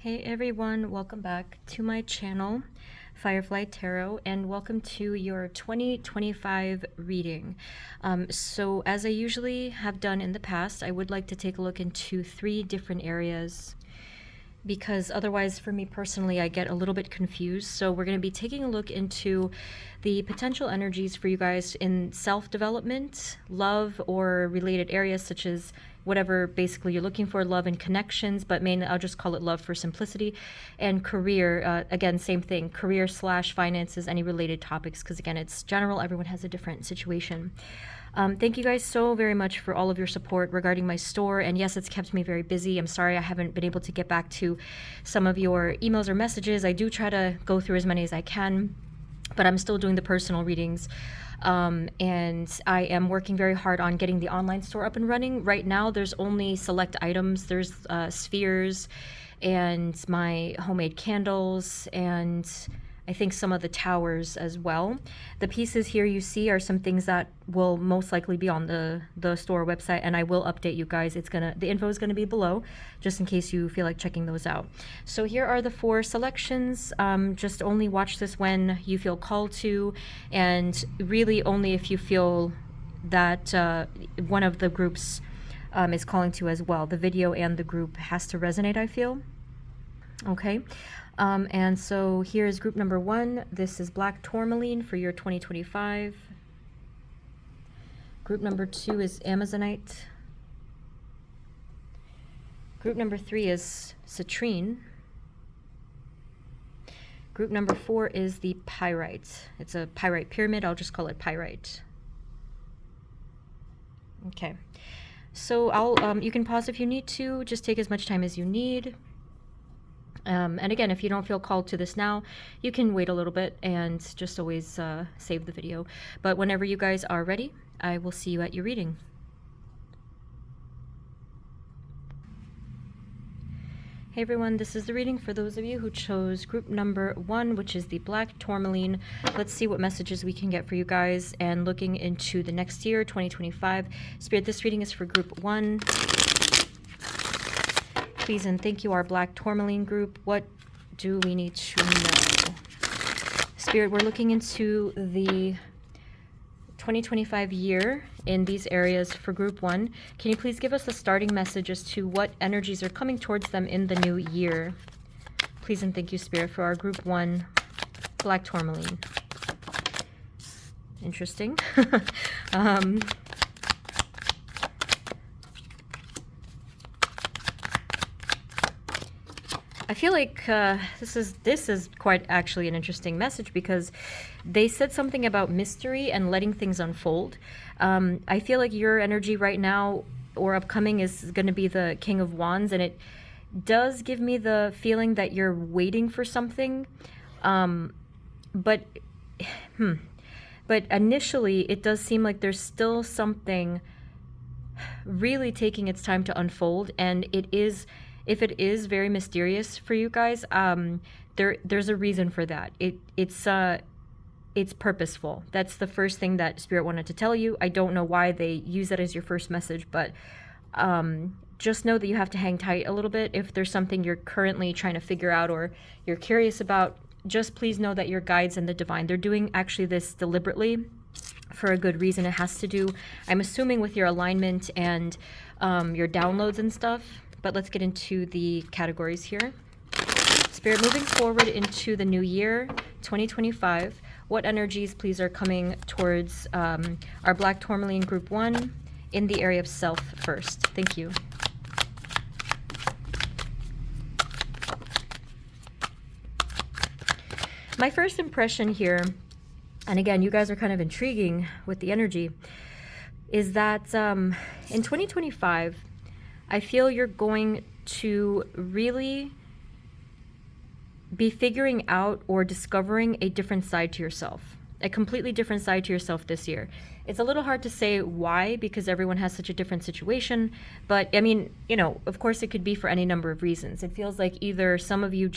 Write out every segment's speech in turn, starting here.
Hey everyone, welcome back to my channel, Firefly Tarot, and welcome to your 2025 reading. So as I usually have done in the past, I would like to take a look into 3 different areas because otherwise for me personally I get a little bit confused. So we're going to be taking a look into the potential energies for you guys in self-development, love, or related areas such as whatever basically you're looking for, love and connections, but mainly I'll just call it love for simplicity, and career, again, same thing, career / finances, any related topics, because again, it's general, everyone has a different situation. Thank you guys so very much for all of your support regarding my store, and yes, it's kept me very busy. I'm sorry I haven't been able to get back to some of your emails or messages. I do try to go through as many as I can, but I'm still doing the personal readings. And I am working very hard on getting the online store up and running. Right now, there's only select items. There's spheres and my homemade candles and I think some of the towers as well. The pieces here you see are some things that will most likely be on the store website, and I will update you guys. The info is gonna be below, just in case you feel like checking those out. So here are the 4 selections. Just only watch this when you feel called to, and really only if you feel that one of the groups is calling to as well. The video and the group has to resonate, I feel. Okay. And so here is group number 1. This is black tourmaline for your 2025. Group number 2 is amazonite. Group number 3 is citrine. Group number 4 is the pyrite. It's a pyrite pyramid. I'll just call it pyrite. Okay. So you can pause if you need to. Just take as much time as you need. And again, if you don't feel called to this now, you can wait a little bit and just always save the video. But whenever you guys are ready, I will see you at your reading. Hey everyone, this is the reading for those of you who chose group number 1, which is the black tourmaline. Let's see what messages we can get for you guys. And looking into the next year, 2025. Spirit, this reading is for group 1. Please and thank you, our black tourmaline group. What do we need to know? Spirit, we're looking into the 2025 year in these areas for group 1. Can you please give us a starting message as to what energies are coming towards them in the new year? Please and thank you, Spirit, for our group 1 black tourmaline. Interesting. I feel like this is quite actually an interesting message because they said something about mystery and letting things unfold. I feel like your energy right now or upcoming is going to be the King of Wands, and it does give me the feeling that you're waiting for something. But initially it does seem like there's still something really taking its time to unfold, and it is. If it is very mysterious for you guys, there's a reason for that. It's purposeful. That's the first thing that Spirit wanted to tell you. I don't know why they use that as your first message, but just know that you have to hang tight a little bit. If there's something you're currently trying to figure out or you're curious about, just please know that your guides and the divine, they're doing actually this deliberately for a good reason. It has to do, I'm assuming, with your alignment and your downloads and stuff. But let's get into the categories here. Spirit, moving forward into the new year, 2025, what energies, please, are coming towards our black tourmaline group 1 in the area of self first? Thank you. My first impression here, and again, you guys are kind of intriguing with the energy, is that in 2025, I feel you're going to really be figuring out or discovering a different side to yourself, a completely different side to yourself this year. It's a little hard to say why because everyone has such a different situation, but I mean, you know, of course it could be for any number of reasons. It feels like either some of you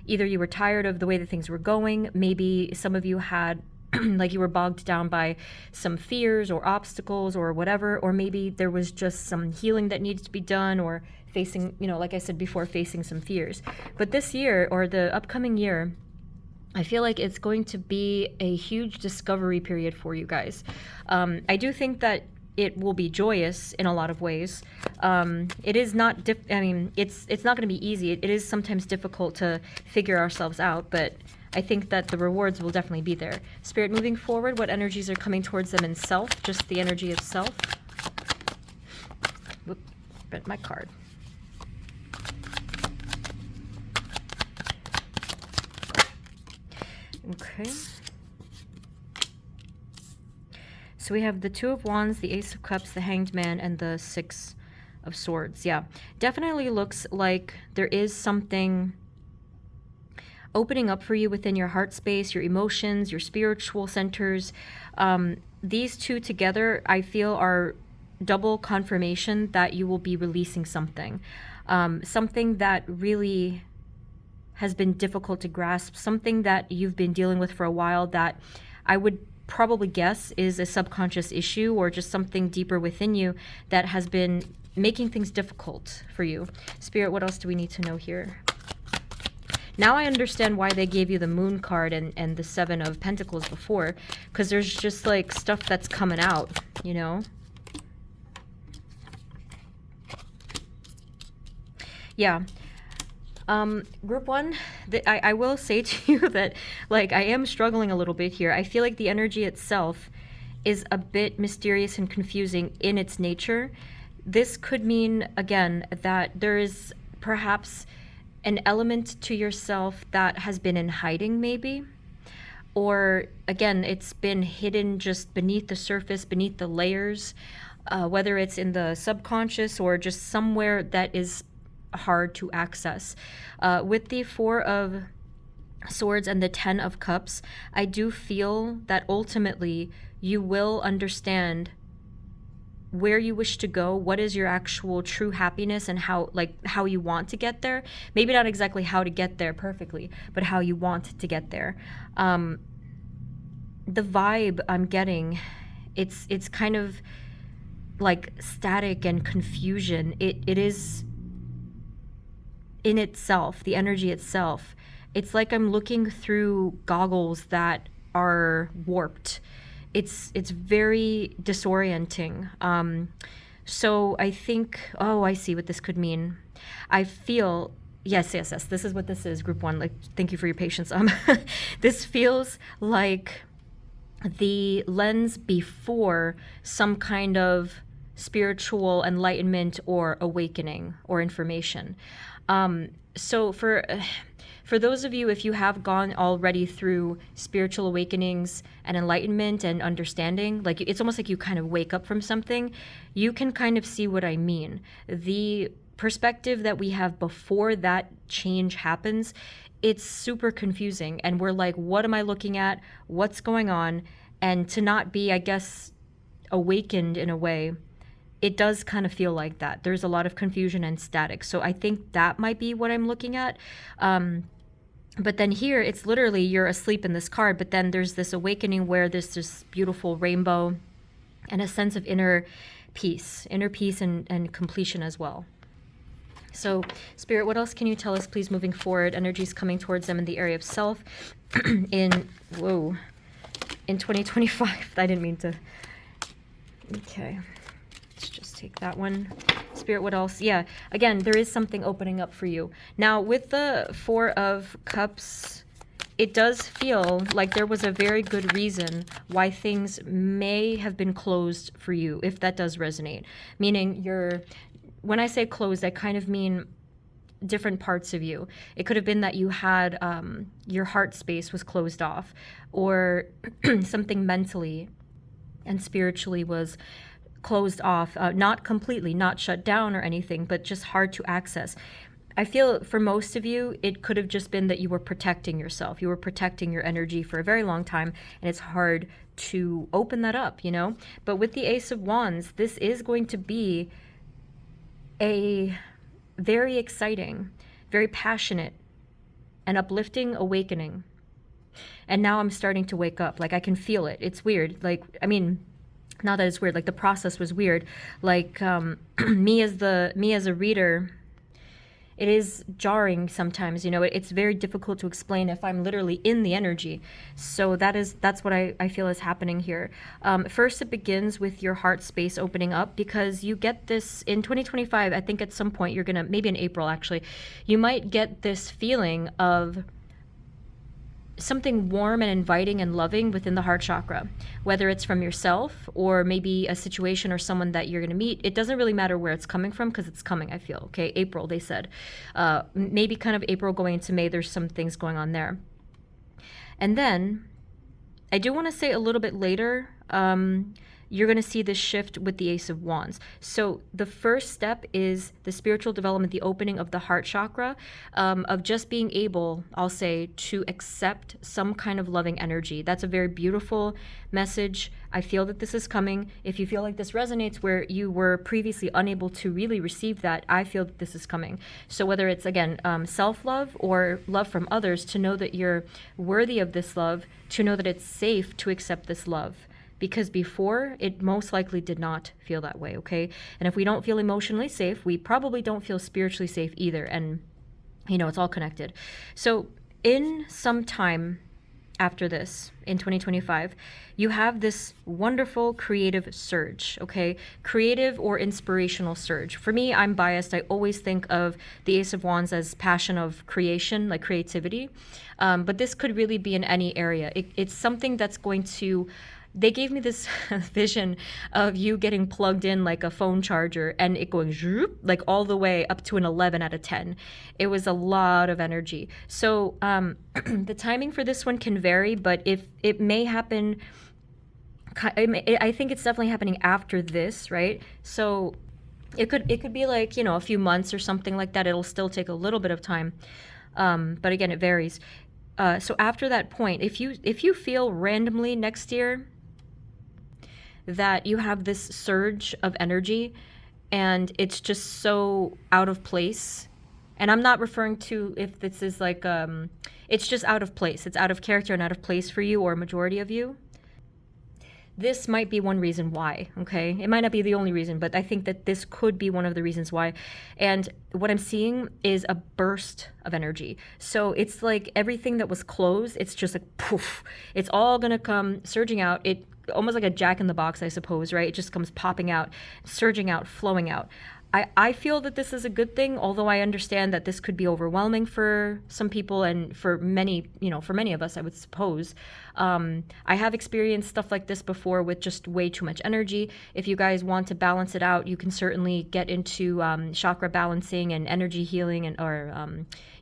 either you were tired of the way that things were going, maybe some of you had like you were bogged down by some fears or obstacles or whatever, or maybe there was just some healing that needs to be done or facing, you know, like I said before, facing some fears. But this year, or the upcoming year, I feel like it's going to be a huge discovery period for you guys. I do think that it will be joyous in a lot of ways. It is not, I mean, it's not going to be easy. It is sometimes difficult to figure ourselves out, but I think that the rewards will definitely be there. Spirit, moving forward, what energies are coming towards them in self? Just the energy of self. Whoop, bent my card. Okay. So we have the Two of Wands, the Ace of Cups, the Hanged Man, and the Six of Swords. Yeah, definitely looks like there is something opening up for you within your heart space, your emotions, your spiritual centers. These two together, I feel, are double confirmation that you will be releasing something. Something that really has been difficult to grasp, something that you've been dealing with for a while that I would probably guess is a subconscious issue or just something deeper within you that has been making things difficult for you. Spirit, what else do we need to know here? Now I understand why they gave you the Moon card and the Seven of Pentacles before, because there's just like stuff that's coming out, you know? Yeah. Group one, I will say to you that, like, I am struggling a little bit here. I feel like the energy itself is a bit mysterious and confusing in its nature. This could mean, again, that there is perhaps an element to yourself that has been in hiding, maybe. Or, again, it's been hidden just beneath the surface, beneath the layers, whether it's in the subconscious or just somewhere that is hard to access. With the Four of Swords and the Ten of Cups, I do feel that ultimately you will understand where you wish to go, what is your actual true happiness, and how you want to get there. Maybe not exactly how to get there perfectly, but how you want to get there. The vibe I'm getting, it's kind of like static and confusion. It is in itself, the energy itself. It's like I'm looking through goggles that are warped. It's very disorienting. So I think, oh, I see what this could mean. I feel, yes, this is what this is, group one. Like, thank you for your patience. This feels like the lens before some kind of spiritual enlightenment or awakening or information. So for those of you, if you have gone already through spiritual awakenings and enlightenment and understanding, like it's almost like you kind of wake up from something, you can kind of see what I mean. The perspective that we have before that change happens, it's super confusing. And we're like, what am I looking at? What's going on? And to not be, I guess, awakened in a way, it does kind of feel like that. There's a lot of confusion and static. So I think that might be what I'm looking at. But then here, it's literally you're asleep in this card, but then there's this awakening where there's this beautiful rainbow and a sense of inner peace and completion as well. So, Spirit, what else can you tell us, please, moving forward? Energies coming towards them in the area of self in 2025. I didn't mean to. Okay. Let's just take that one. Spirit, what else? Yeah, again, there is something opening up for you. Now, with the Four of Cups, it does feel like there was a very good reason why things may have been closed for you, if that does resonate. Meaning, when I say closed, I kind of mean different parts of you. It could have been that you had your heart space was closed off, or something mentally and spiritually was closed off, not completely, not shut down or anything, but just hard to access. I feel for most of you, it could have just been that you were protecting yourself. You were protecting your energy for a very long time, and it's hard to open that up, you know? But with the Ace of Wands, this is going to be a very exciting, very passionate, and uplifting awakening. And now I'm starting to wake up. Like, I can feel it. It's weird. Like, I mean, not that it's weird, like the process was weird. Like me as a reader, it is jarring sometimes, you know, it's very difficult to explain if I'm literally in the energy. So that's what I feel is happening here. First, it begins with your heart space opening up, because you get this in 2025. I think at some point you're gonna, maybe in April actually, you might get this feeling of something warm and inviting and loving within the heart chakra, whether it's from yourself or maybe a situation or someone that you're going to meet. It doesn't really matter where it's coming from, because it's coming, I feel. Okay, April, they said. Maybe kind of April going into May, there's some things going on there. And then I do want to say a little bit later, you're going to see this shift with the Ace of Wands. So the first step is the spiritual development, the opening of the heart chakra, of just being able, I'll say, to accept some kind of loving energy. That's a very beautiful message. I feel that this is coming. If you feel like this resonates where you were previously unable to really receive that, I feel that this is coming. So whether it's, again, self-love or love from others, to know that you're worthy of this love, to know that it's safe to accept this love. Because before, it most likely did not feel that way, okay? And if we don't feel emotionally safe, we probably don't feel spiritually safe either. And, you know, it's all connected. So in some time after this, in 2025, you have this wonderful creative surge, okay? Creative or inspirational surge. For me, I'm biased. I always think of the Ace of Wands as passion of creation, like creativity. But this could really be in any area. It's something that's going to... They gave me this vision of you getting plugged in like a phone charger and it going zoop, like all the way up to an 11 out of 10. It was a lot of energy. So the timing for this one can vary, but if it may happen, I think it's definitely happening after this, right? So it could be like, you know, a few months or something like that. It'll still take a little bit of time. But again, it varies. So after that point, if you feel randomly next year that you have this surge of energy and it's just so out of place, and I'm not referring to if this is like, it's just out of place. It's out of character and out of place for you or a majority of you. This might be one reason why, okay? It might not be the only reason, but I think that this could be one of the reasons why. And what I'm seeing is a burst of energy. So it's like everything that was closed, it's just like poof. It's all gonna come surging out. It almost like a jack in the box, I suppose, right? It just comes popping out, surging out, flowing out. I feel that this is a good thing, although I understand that this could be overwhelming for some people and for many, you know, for many of us, I would suppose. I have experienced stuff like this before with just way too much energy. If you guys want to balance it out, you can certainly get into chakra balancing and energy healing and or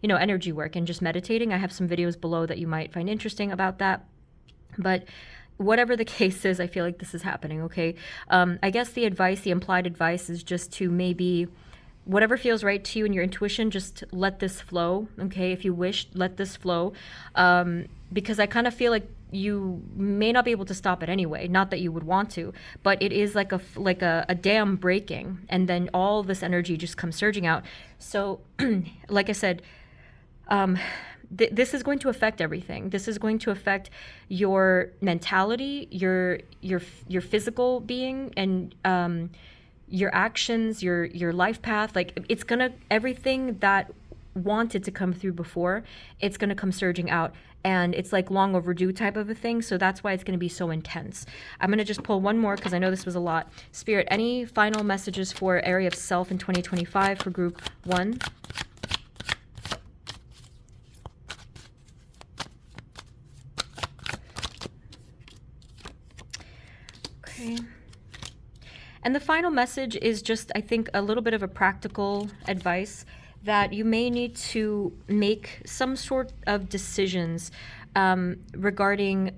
you know, energy work and just meditating. I have some videos below that you might find interesting about that. But whatever the case is, I feel like this is happening, okay? I guess the advice, the implied advice is just to maybe, whatever feels right to you and your intuition, just let this flow, okay? If you wish, let this flow. Because I kind of feel like you may not be able to stop it anyway. Not that you would want to, but it is like a dam breaking, and then all this energy just comes surging out. So, like I said, this is going to affect everything. This is going to affect your mentality, your physical being, and your actions, your life path. Like it's gonna, everything that wanted to come through before, it's gonna come surging out, and it's like long overdue type of a thing. So that's why it's gonna be so intense. I'm gonna just pull one more because I know this was a lot. Spirit, any final messages for area of self in 2025 for group 1? And the final message is just, I think, a little bit of a practical advice that you may need to make some sort of decisions regarding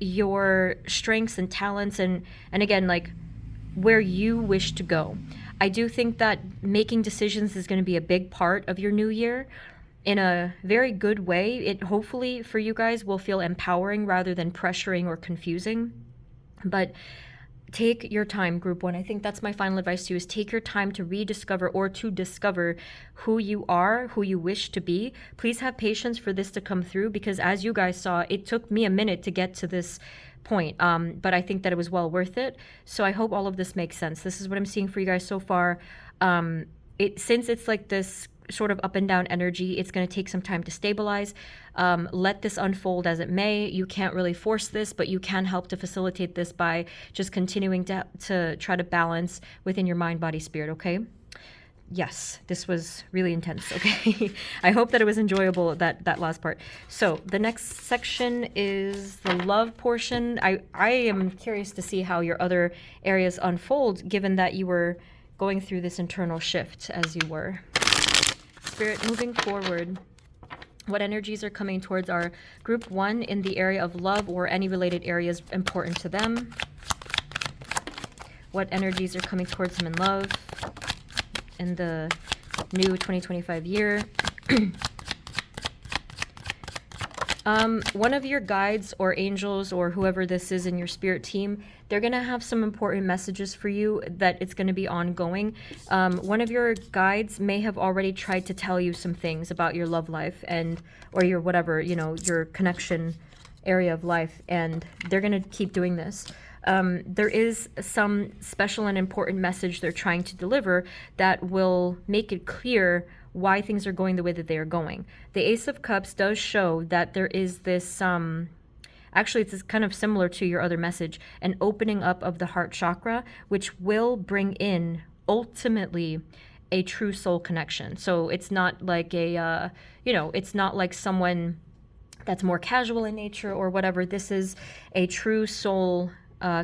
your strengths and talents and again, like where you wish to go. I do think that making decisions is going to be a big part of your new year in a very good way. It hopefully for you guys will feel empowering rather than pressuring or confusing. But take your time, group 1. I think that's my final advice to you, is take your time to rediscover or to discover who you are, who you wish to be. Please have patience for this to come through, because as you guys saw, it took me a minute to get to this point, but I think that it was well worth it. So I hope all of this makes sense. This is what I'm seeing for you guys so far. Since it's like this sort of up and down energy. It's going to take some time to stabilize. Let this unfold as it may. You can't really force this, but you can help to facilitate this by just continuing to try to balance within your mind, body, spirit, okay? Yes, this was really intense, okay? I hope that it was enjoyable, that last part. So the next section is the love portion. I am curious to see how your other areas unfold, given that you were going through this internal shift as you were. Spirit, moving forward, what energies are coming towards our group 1 in the area of love or any related areas important to them? What energies are coming towards them in love in the new 2025 year? One of your guides or angels or whoever this is in your spirit team, they're going to have some important messages for you that it's going to be ongoing. One of your guides may have already tried to tell you some things about your love life or your whatever, your connection area of life, and they're going to keep doing this. There is some special and important message they're trying to deliver that will make it clear why things are going the way that they are going. The Ace of Cups does show that there is this, actually it's kind of similar to your other message, an opening up of the heart chakra, which will bring in ultimately a true soul connection. So it's not like it's not like someone that's more casual in nature or whatever. This is a true soul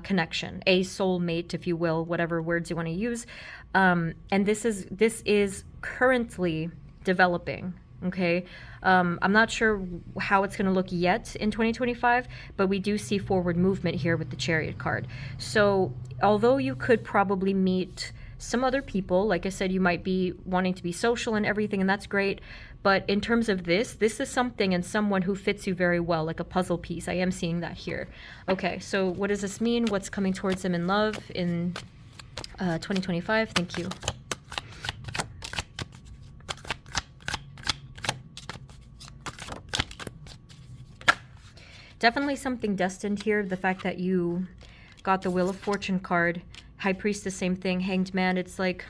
connection, a soulmate, if you will, whatever words you want to use. And this is currently developing, okay? I'm not sure how it's going to look yet in 2025, but we do see forward movement here with the Chariot card. So although you could probably meet some other people, like I said, you might be wanting to be social and everything, and that's great. But in terms of this is something and someone who fits you very well, like a puzzle piece. I am seeing that here. Okay, so what does this mean? What's coming towards them in love in 2025? Thank you. Definitely something destined here. The fact that you got the Wheel of Fortune card. High Priestess, same thing. Hanged Man, it's like,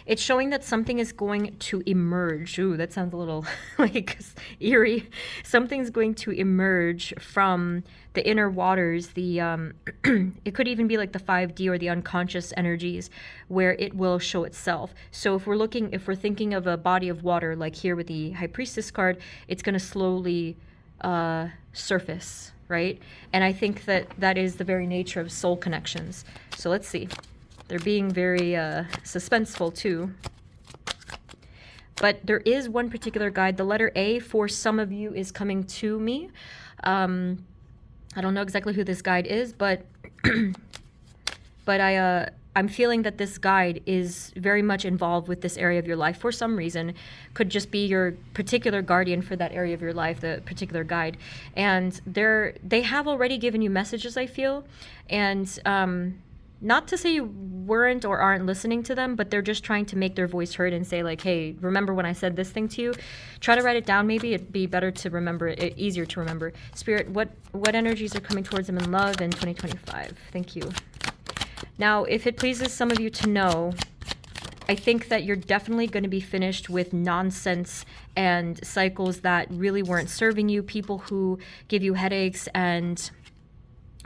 it's showing that something is going to emerge. Ooh, that sounds a little like eerie. Something's going to emerge from the inner waters, it could even be like the 5D or the unconscious energies where it will show itself. So if we're thinking of a body of water, like here with the High Priestess card, it's going to slowly surface, right? And I think that is the very nature of soul connections. So let's see. They're being very suspenseful too. But there is one particular guide. The letter A for some of you is coming to me. I don't know exactly who this guide is, but I'm feeling that this guide is very much involved with this area of your life for some reason. Could just be your particular guardian for that area of your life, the particular guide. And they have already given you messages, I feel. And not to say you weren't or aren't listening to them, but they're just trying to make their voice heard and say like, hey, remember when I said this thing to you? Try to write it down maybe. It'd be better to remember it, easier to remember. Spirit, what energies are coming towards them in love in 2025? Thank you. Now, if it pleases some of you to know, I think that you're definitely going to be finished with nonsense and cycles that really weren't serving you, people who give you headaches and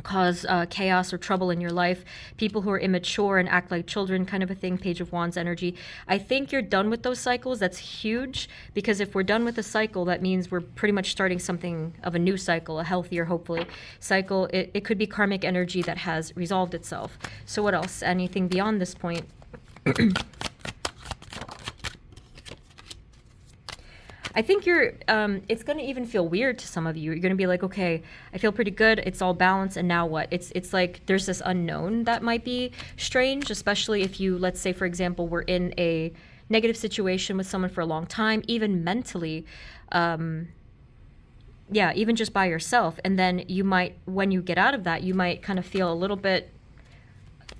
cause chaos or trouble in your life, people who are immature and act like children, kind of a thing, Page of Wands energy. I think you're done with those cycles. That's huge, because if we're done with a cycle, that means we're pretty much starting something of a new cycle, a healthier, hopefully, cycle. It could be karmic energy that has resolved itself. So what else? Anything beyond this point? I think it's going to even feel weird to some of you. You're going to be like, okay, I feel pretty good. It's all balanced. And now what? It's like there's this unknown that might be strange, especially if you, let's say, for example, were in a negative situation with someone for a long time, even mentally, even just by yourself. And then you might, when you get out of that, you might kind of feel a little bit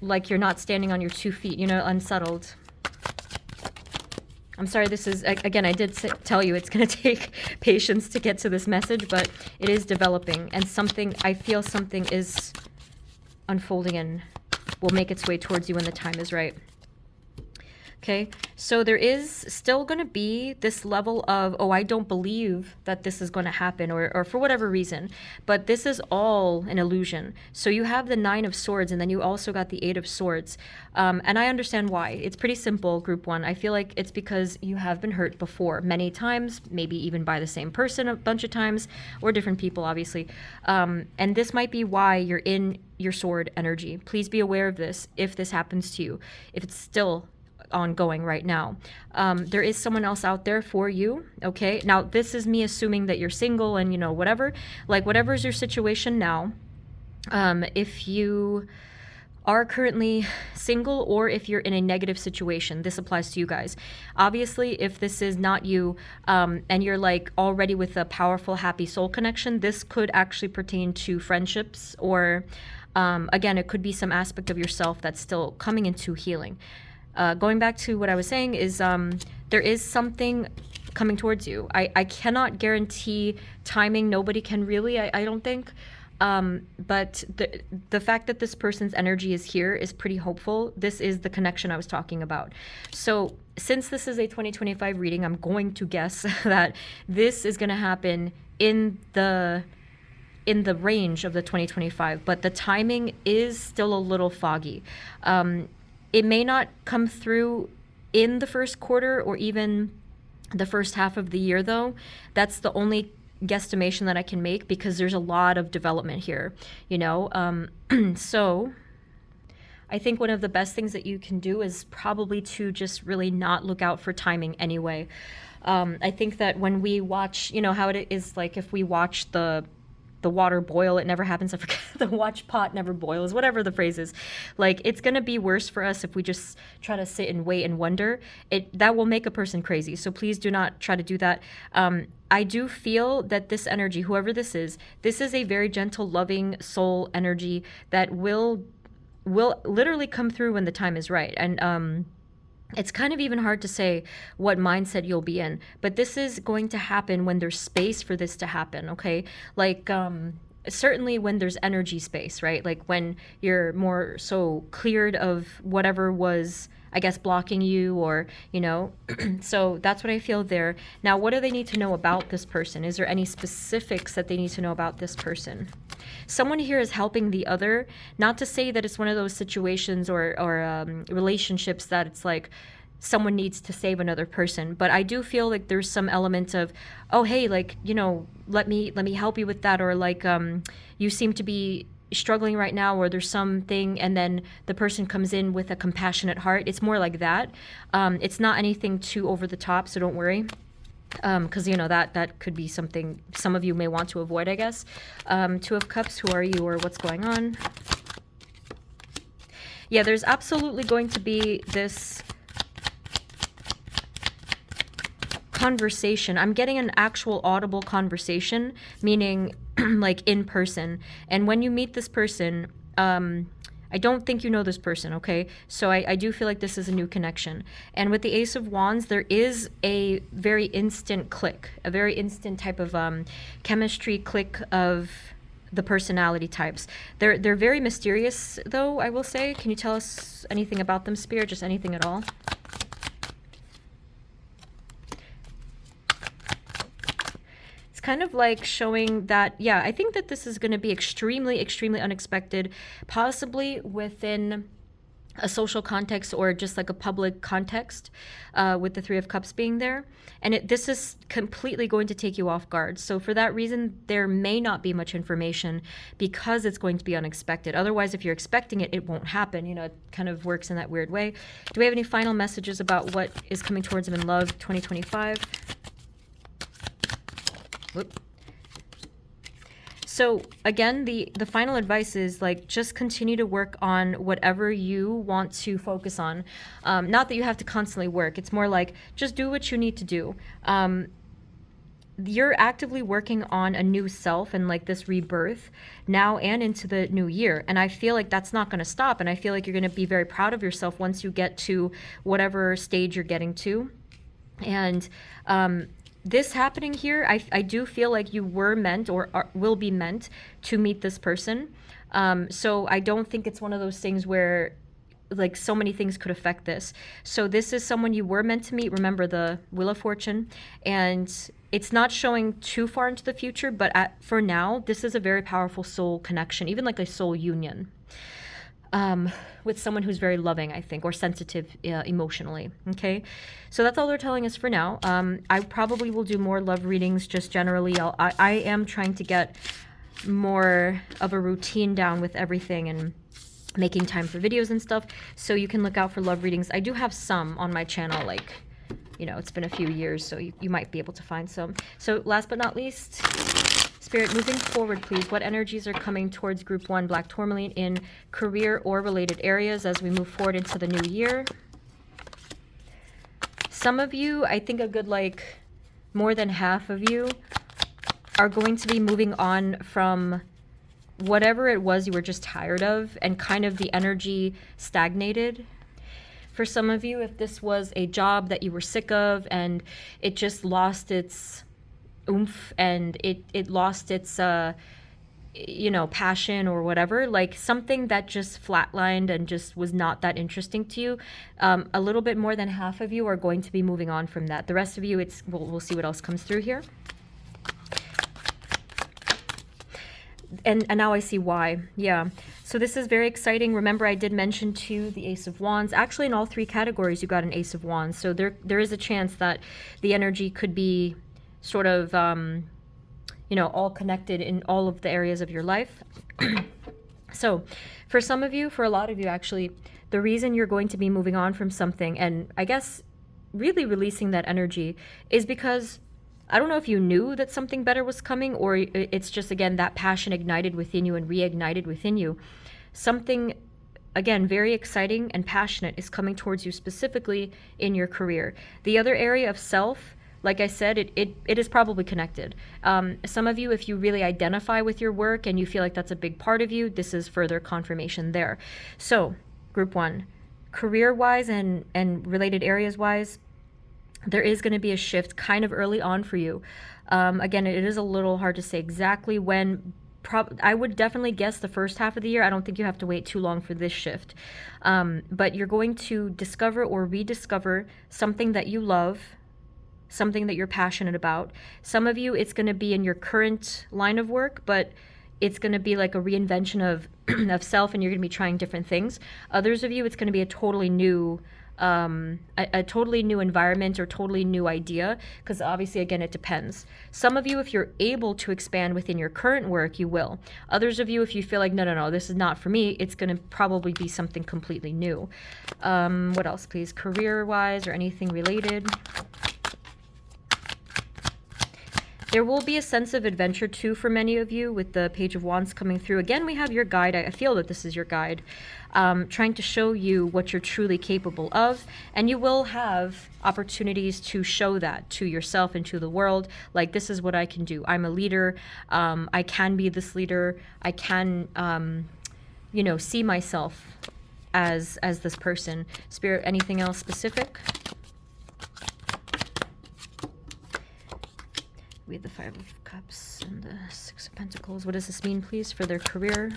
like you're not standing on your 2 feet, unsettled. I'm sorry, this is, again, I did tell you it's going to take patience to get to this message, but it is developing, and I feel something is unfolding and will make its way towards you when the time is right. Okay, so there is still going to be this level of, oh, I don't believe that this is going to happen, or for whatever reason. But this is all an illusion. So you have the Nine of Swords, and then you also got the Eight of Swords. And I understand why. It's pretty simple, Group 1. I feel like it's because you have been hurt before many times, maybe even by the same person a bunch of times, or different people, obviously. And this might be why you're in your sword energy. Please be aware of this if this happens to you, if it's still ongoing right now. There is someone else out there for you. Okay, now this is me assuming that you're single and, you know, whatever, like whatever is your situation now. If you are currently single, or if you're in a negative situation, this applies to you guys. Obviously, if this is not you, and you're like already with a powerful, happy soul connection, this could actually pertain to friendships, or again, it could be some aspect of yourself that's still coming into healing. Going back to what I was saying is, there is something coming towards you. I cannot guarantee timing. Nobody can really, I don't think. But the fact that this person's energy is here is pretty hopeful. This is the connection I was talking about. So since this is a 2025 reading, I'm going to guess that this is going to happen in the range of the 2025, but the timing is still a little foggy. It may not come through in the first quarter or even the first half of the year, though. That's the only guesstimation that I can make, because there's a lot of development here, you know. So I think one of the best things that you can do is probably to just really not look out for timing anyway. I think that when we watch, you know how it is, like if we watch the water boil, it never happens. I forget, the watch pot never boils, whatever the phrase is. Like, it's going to be worse for us if we just try to sit and wait and wonder. That will make a person crazy. So please do not try to do that. I do feel that this energy, whoever this is a very gentle, loving soul energy that will literally come through when the time is right. And it's kind of even hard to say what mindset you'll be in, but this is going to happen when there's space for this to happen, okay? Like, certainly when there's energy space, right? Like when you're more so cleared of whatever was, I guess, blocking you, or, you know. So that's what I feel there. Now, what do they need to know about this person? Is there any specifics that they need to know about this person? Someone here is helping the other. Not to say that it's one of those situations or relationships that it's like someone needs to save another person, but I do feel like there's some element of, oh, hey, like, you know, let me help you with that, or like, you seem to be struggling right now, or there's something, and then the person comes in with a compassionate heart. It's more like that. It's not anything too over the top, so don't worry. Because, you know, that could be something some of you may want to avoid, I guess. Two of Cups, who are you, or what's going on? Yeah, there's absolutely going to be this conversation. I'm getting an actual audible conversation, meaning like in person. And when you meet this person, I don't think you know this person, okay? So I do feel like this is a new connection. And with the Ace of Wands, there is a very instant click, a very instant type of chemistry click of the personality types. They're very mysterious, though, I will say. Can you tell us anything about them, Spirit? Just anything at all? Kind of like showing that, yeah, I think that this is going to be extremely, extremely unexpected, possibly within a social context or just like a public context, with the Three of Cups being there. And this is completely going to take you off guard. So for that reason, there may not be much information, because it's going to be unexpected. Otherwise, if you're expecting it, it won't happen. You know, it kind of works in that weird way. Do we have any final messages about what is coming towards them in love 2025? Whoop. So again, the final advice is like, just continue to work on whatever you want to focus on. Not that you have to constantly work. It's more like, just do what you need to do. You're actively working on a new self and like this rebirth now and into the new year. And I feel like that's not going to stop. And I feel like you're going to be very proud of yourself once you get to whatever stage you're getting to. And, this happening here, I do feel like you were meant, or will be meant, to meet this person. So I don't think it's one of those things where like so many things could affect this. So this is someone you were meant to meet. Remember the Wheel of Fortune, and it's not showing too far into the future, but for now, this is a very powerful soul connection, even like a soul union. With someone who's very loving, I think, or sensitive emotionally. Okay, so that's all they're telling us for now. I probably will do more love readings just generally. I am trying to get more of a routine down with everything and making time for videos and stuff, so you can look out for love readings. I do have some on my channel, like, you know, it's been a few years, so you might be able to find some. So last but not least, Spirit, moving forward, please, what energies are coming towards Group 1 Black Tourmaline in career or related areas as we move forward into the new year? Some of you, I think a good, like, more than half of you are going to be moving on from whatever it was you were just tired of, and kind of the energy stagnated. For some of you, if this was a job that you were sick of and it just lost its oomph and it lost its you know, passion or whatever, like something that just flatlined and just was not that interesting to you, a little bit more than half of you are going to be moving on from that. The rest of you, we'll see what else comes through here. And now I see why. Yeah. So this is very exciting. Remember, I did mention too the Ace of Wands. Actually, in all three categories, you got an Ace of Wands. So there is a chance that the energy could be sort of, you know, all connected in all of the areas of your life. So for some of you, for a lot of you actually, the reason you're going to be moving on from something, and I guess really releasing that energy, is because I don't know if you knew that something better was coming, or it's just, again, that passion ignited within you and reignited within you. Something, again, very exciting and passionate is coming towards you, specifically in your career. The other area of self, like I said, it is probably connected. Some of you, if you really identify with your work and you feel like that's a big part of you, this is further confirmation there. So, Group 1, career-wise and related areas-wise, there is going to be a shift kind of early on for you. Again, it is a little hard to say exactly when. I would definitely guess the first half of the year. I don't think you have to wait too long for this shift. But you're going to discover or rediscover something that you love, something that you're passionate about. Some of you, it's going to be in your current line of work, but it's going to be like a reinvention of self, and you're going to be trying different things. Others of you, it's going to be a totally new a totally new environment or totally new idea, because obviously, again, it depends. Some of you, if you're able to expand within your current work, you will. Others of you, if you feel like, no, this is not for me, it's going to probably be something completely new. What else, please? Career-wise or anything related? There will be a sense of adventure, too, for many of you with the Page of Wands coming through. Again, we have your guide. I feel that this is your guide, trying to show you what you're truly capable of. And you will have opportunities to show that to yourself and to the world. Like, this is what I can do. I'm a leader. I can be this leader. I can, you know, see myself as this person. Spirit, anything else specific? We have the Five of Cups and the Six of Pentacles. What does this mean, please, for their career?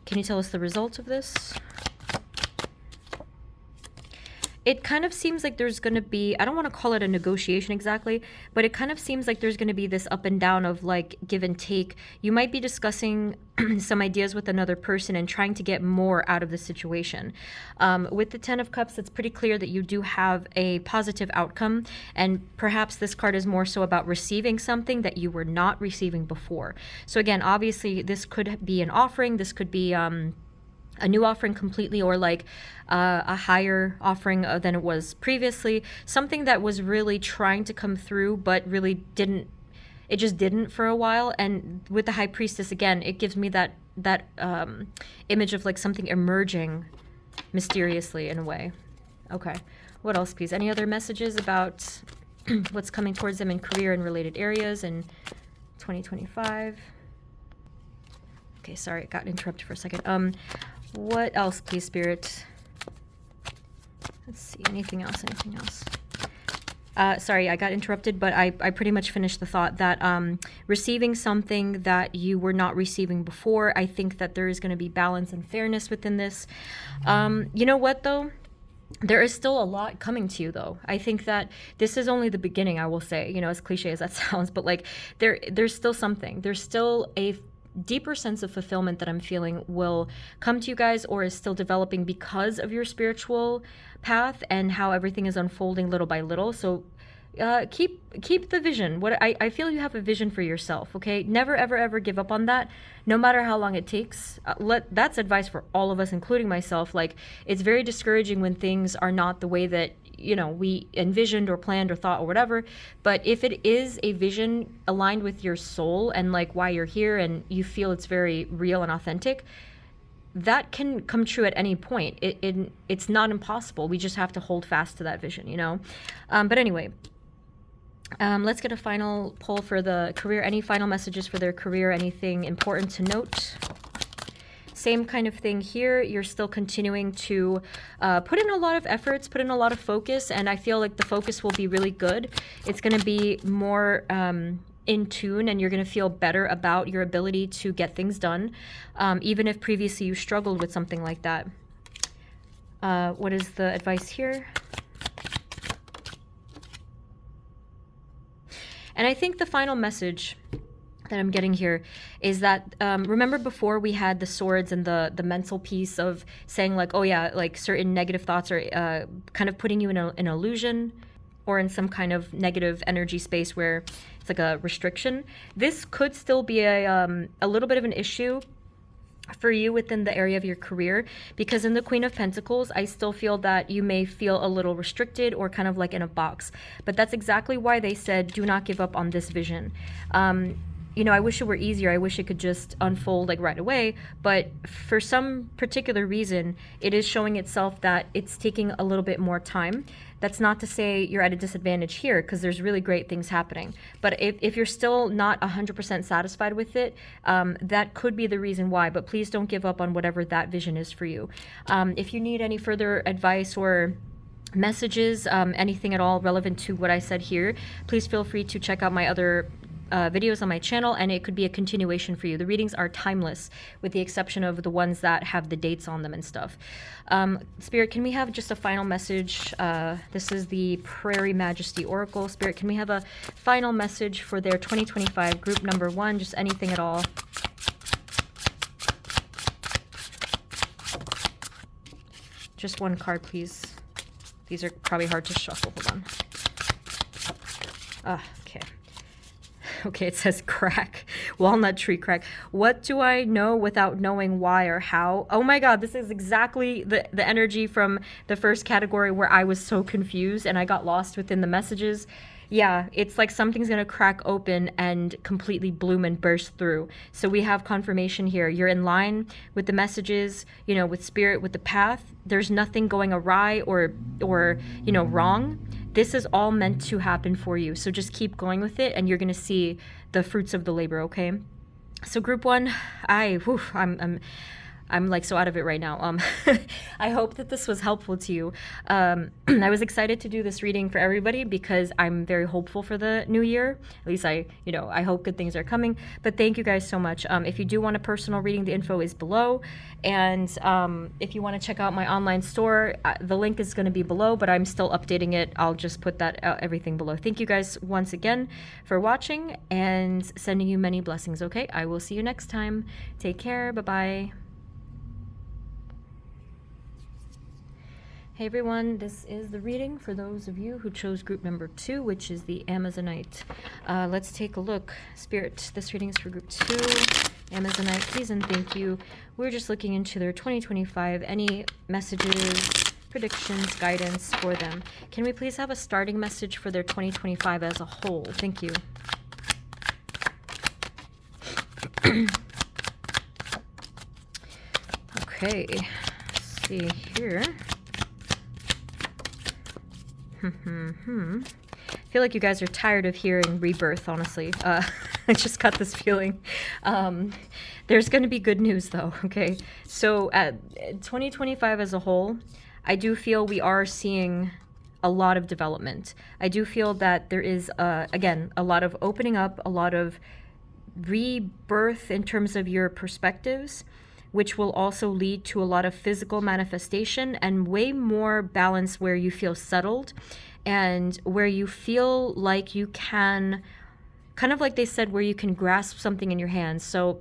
Can you tell us the result of this? It kind of seems like there's going to be, I don't want to call it a negotiation exactly, but it kind of seems like there's going to be this up and down of like give and take. You might be discussing some ideas with another person and trying to get more out of the situation. With the Ten of Cups, it's pretty clear that you do have a positive outcome, and perhaps this card is more so about receiving something that you were not receiving before. So again, obviously, this could be an offering. This could be a new offering completely, or like a higher offering than it was previously. Something that was really trying to come through, but really didn't. It just didn't for a while. And with the High Priestess, again, it gives me that image of like something emerging mysteriously in a way. Okay. What else, please? Any other messages about what's coming towards them in career and related areas in 2025? Okay, sorry, it got interrupted for a second. What else, please, Spirit? Let's see, anything else? Sorry, I got interrupted, but I pretty much finished the thought that receiving something that you were not receiving before, I think that there is going to be balance and fairness within this. You know what, though? There is still a lot coming to you, though. I think that this is only the beginning, I will say, you know, as cliche as that sounds, but like there's still something. There's still a deeper sense of fulfillment that I'm feeling will come to you guys, or is still developing because of your spiritual path and how everything is unfolding little by little. So keep the vision. What I feel you have a vision for yourself, okay? Never ever ever give up on that, no matter how long it takes. That's advice for all of us, including myself. Like, it's very discouraging when things are not the way that, you know, we envisioned or planned or thought or whatever. But if it is a vision aligned with your soul and like why you're here, and you feel it's very real and authentic, that can come true at any point. It's not impossible. We just have to hold fast to that vision, you know? But anyway, let's get a final poll for the career. Any final messages for their career? Anything important to note? Same kind of thing here. You're still continuing to put in a lot of efforts, put in a lot of focus, and I feel like the focus will be really good. It's going to be more in tune, and you're going to feel better about your ability to get things done, even if previously you struggled with something like that. What is the advice here? And I think the final message that I'm getting here is that, remember before we had the swords and the mental piece of saying like, oh yeah, like certain negative thoughts are kind of putting you in an illusion or in some kind of negative energy space where it's like a restriction. This could still be a little bit of an issue for you within the area of your career, because in the Queen of Pentacles, I still feel that you may feel a little restricted or kind of like in a box. But that's exactly why they said, do not give up on this vision. You know, I wish it were easier. I wish it could just unfold like right away. But for some particular reason, it is showing itself that it's taking a little bit more time. That's not to say you're at a disadvantage here, because there's really great things happening. But if you're still not 100% satisfied with it, that could be the reason why. But please don't give up on whatever that vision is for you. If you need any further advice or messages, anything at all relevant to what I said here, please feel free to check out my other videos on my channel, and it could be a continuation for you. The readings are timeless, with the exception of the ones that have the dates on them and stuff. Spirit, can we have just a final message? This is the Prairie Majesty Oracle. Spirit, can we have a final message for their 2025 group number 1? Just anything at all. Just one card, please. These are probably hard to shuffle. Hold on. Okay. Okay, it says crack. Walnut tree crack. What do I know without knowing why or how? Oh my god, this is exactly the energy from the first category where I was so confused and I got lost within the messages. Yeah, it's like something's going to crack open and completely bloom and burst through. So we have confirmation here. You're in line with the messages, you know, with spirit, with the path. There's nothing going awry or you know, wrong. This is all meant to happen for you. So just keep going with it, and you're going to see the fruits of the labor, okay? So group 1, I'm like so out of it right now. I hope that this was helpful to you. I was excited to do this reading for everybody because I'm very hopeful for the new year. At least I hope good things are coming. But thank you guys so much. If you do want a personal reading, the info is below. And if you want to check out my online store, the link is going to be below, but I'm still updating it. I'll just put that everything below. Thank you guys once again for watching, and sending you many blessings, okay? I will see you next time. Take care. Bye-bye. Hey everyone, this is the reading for those of you who chose group number 2, which is the Amazonite. Let's take a look. Spirit, this reading is for group 2. Amazonite, please and thank you. We're just looking into their 2025. Any messages, predictions, guidance for them. Can we please have a starting message for their 2025 as a whole? Thank you. Okay, let's see here. I feel like you guys are tired of hearing rebirth, honestly. I just got this feeling. There's going to be good news, though, okay? So, 2025 as a whole, I do feel we are seeing a lot of development. I do feel that there is, again, a lot of opening up, a lot of rebirth in terms of your perspectives, which will also lead to a lot of physical manifestation and way more balance, where you feel settled and where you feel like you can, kind of like they said, where you can grasp something in your hands. So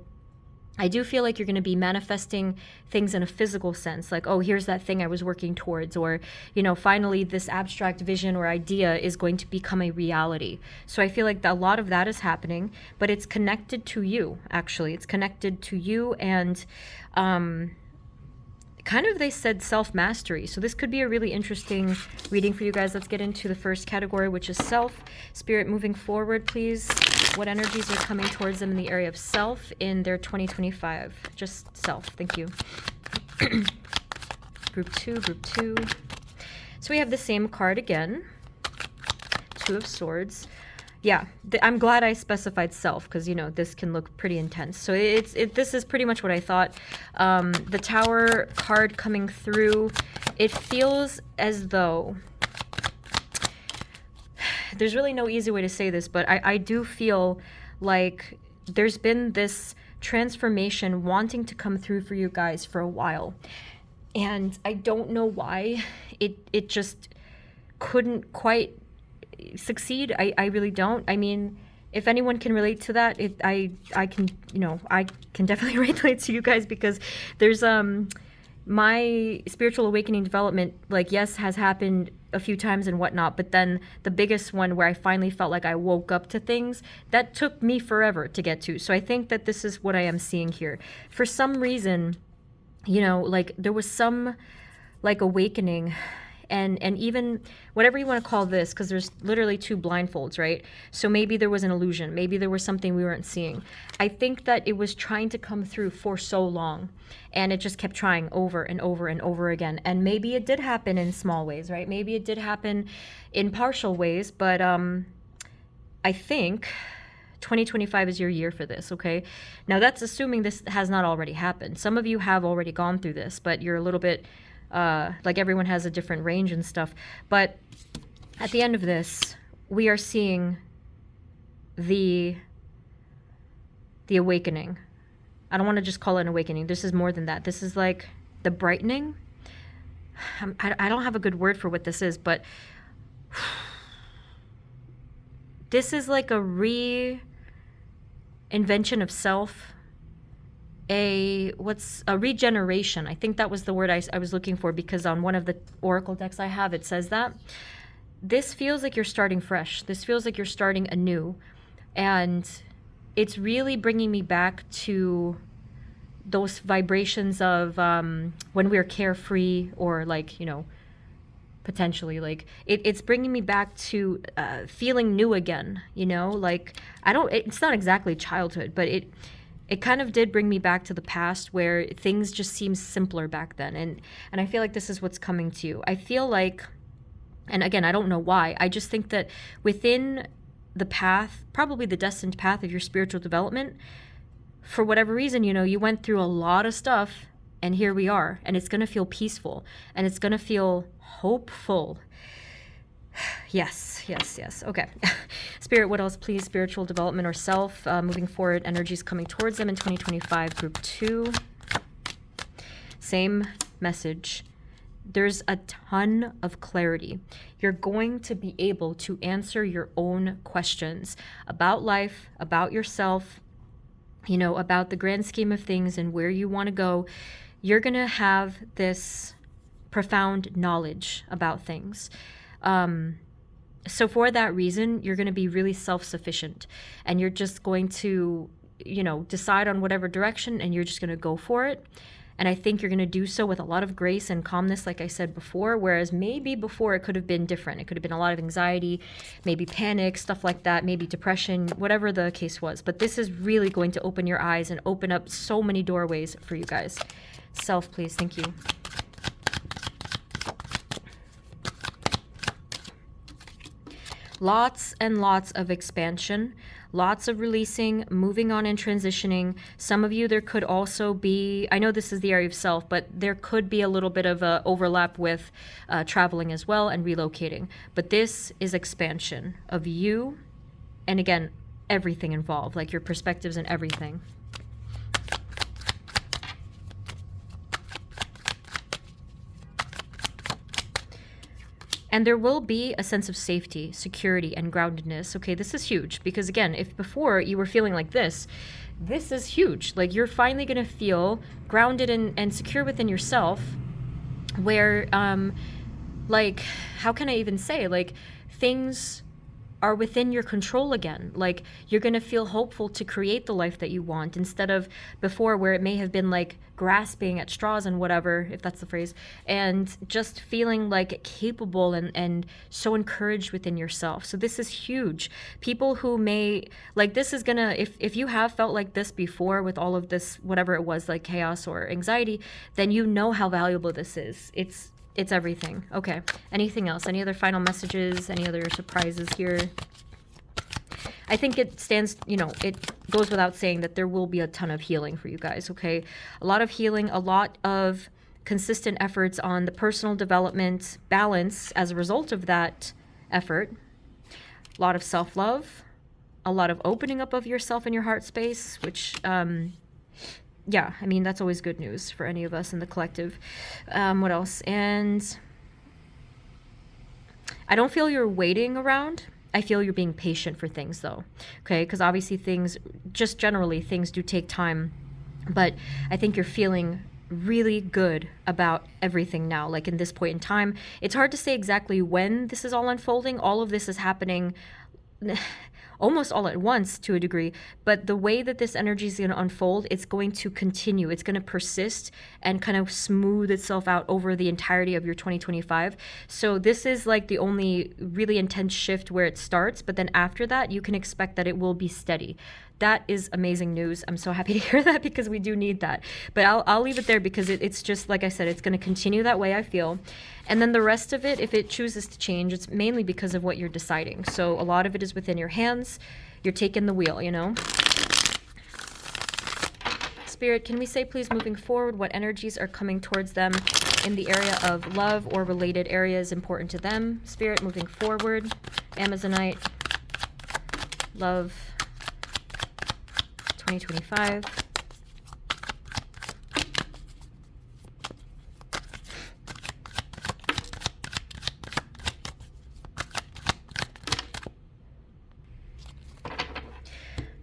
I do feel like you're going to be manifesting things in a physical sense, like, oh, here's that thing I was working towards, or, you know, finally this abstract vision or idea is going to become a reality. So I feel like a lot of that is happening, but it's connected to you, actually. It's connected to you and kind of, they said, self-mastery. So this could be a really interesting reading for you guys. Let's get into the first category, which is self. Spirit, moving forward, please. What energies are coming towards them in the area of self in their 2025? Just self. Thank you. Group 2, group 2. So we have the same card again. 2 of Swords. Yeah, I'm glad I specified self, because, you know, this can look pretty intense. So this is pretty much what I thought. The Tower card coming through, it feels as though, there's really no easy way to say this, but I do feel like there's been this transformation wanting to come through for you guys for a while. And I don't know why it just couldn't quite succeed. I really don't. I mean, if anyone can relate to that, I can, you know, I can definitely relate to you guys, because there's my spiritual awakening development, like, yes, has happened a few times and whatnot, but then the biggest one where I finally felt like I woke up to things, that took me forever to get to. So I think that this is what I am seeing here. For some reason, you know, like, there was some, like, awakening, and even whatever you want to call this, because there's literally 2 blindfolds, right? So maybe there was an illusion, maybe there was something we weren't seeing. I think that it was trying to come through for so long, and it just kept trying over and over and over again. And maybe it did happen in small ways, right? Maybe it did happen in partial ways, but I think 2025 is your year for this, okay? Now, that's assuming this has not already happened. Some of you have already gone through this, but you're a little bit, like, everyone has a different range and stuff. But at the end of this, we are seeing the awakening. I don't want to just call it an awakening. This is more than that. This is like the brightening. I don't have a good word for what this is, but this is like a reinvention of self. A regeneration. I think that was the word I was looking for, because on one of the oracle decks I have, it says that. This feels like you're starting fresh. This feels like you're starting anew. And it's really bringing me back to those vibrations of when we were carefree, or, like, you know, potentially, like, it's bringing me back to feeling new again, you know? Like, it's not exactly childhood, but it kind of did bring me back to the past, where things just seemed simpler back then. And I feel like this is what's coming to you. I feel like, and again, I don't know why, I just think that within the path, probably the destined path of your spiritual development, for whatever reason, you know, you went through a lot of stuff, and here we are, and it's going to feel peaceful, and it's going to feel hopeful. Yes. Okay. Spirit, what else, please? Spiritual development or self, moving forward, energies coming towards them in 2025, group 2. Same message. There's a ton of clarity. You're going to be able to answer your own questions about life, about yourself, you know, about the grand scheme of things and where you want to go. You're going to have this profound knowledge about things. So for that reason, you're going to be really self-sufficient, and you're just going to, you know, decide on whatever direction, and you're just going to go for it. And I think you're going to do so with a lot of grace and calmness, like I said before, whereas maybe before it could have been different. It could have been a lot of anxiety, maybe panic, stuff like that, maybe depression, whatever the case was. But this is really going to open your eyes and open up so many doorways for you guys. Self, please. Thank you. Lots and lots of expansion, lots of releasing, moving on and transitioning. Some of you, there could also be, I know this is the area of self, but there could be a little bit of a overlap with traveling as well and relocating. But this is expansion of you. And again, everything involved, like your perspectives and everything. And there will be a sense of safety, security, and groundedness. Okay, this is huge because, again, if before you were feeling like this is huge. Like, you're finally going to feel grounded and secure within yourself where, like, how can I even say? Like, things are within your control again. Like, you're going to feel hopeful to create the life that you want instead of before where it may have been like grasping at straws and whatever, if that's the phrase, and just feeling like capable and so encouraged within yourself. So this is huge. People who may, like, this is gonna, if you have felt like this before with all of this, whatever it was, like chaos or anxiety, then you know how valuable this is. It's everything. Okay. Anything else? Any other final messages? Any other surprises here? I think it stands, you know, it goes without saying that there will be a ton of healing for you guys, okay? A lot of healing, a lot of consistent efforts on the personal development balance as a result of that effort. A lot of self-love, a lot of opening up of yourself and your heart space, which, yeah, I mean, that's always good news for any of us in the collective. What else? And I don't feel you're waiting around. I feel you're being patient for things, though. Okay, because obviously things, just generally, things do take time. But I think you're feeling really good about everything now, like in this point in time. It's hard to say exactly when this is all unfolding. All of this is happening almost all at once to a degree, but the way that this energy is going to unfold, it's going to continue. It's going to persist and kind of smooth itself out over the entirety of your 2025. So this is like the only really intense shift where it starts, but then after that, you can expect that it will be steady. That is amazing news. I'm so happy to hear that because we do need that. But I'll leave it there because it's just, like I said, it's going to continue that way, I feel. And then the rest of it, if it chooses to change, it's mainly because of what you're deciding. So a lot of it is within your hands. You're taking the wheel, you know? Spirit, can we say, please, moving forward, what energies are coming towards them in the area of love or related areas important to them? Spirit, moving forward. Amazonite. Love. 2025.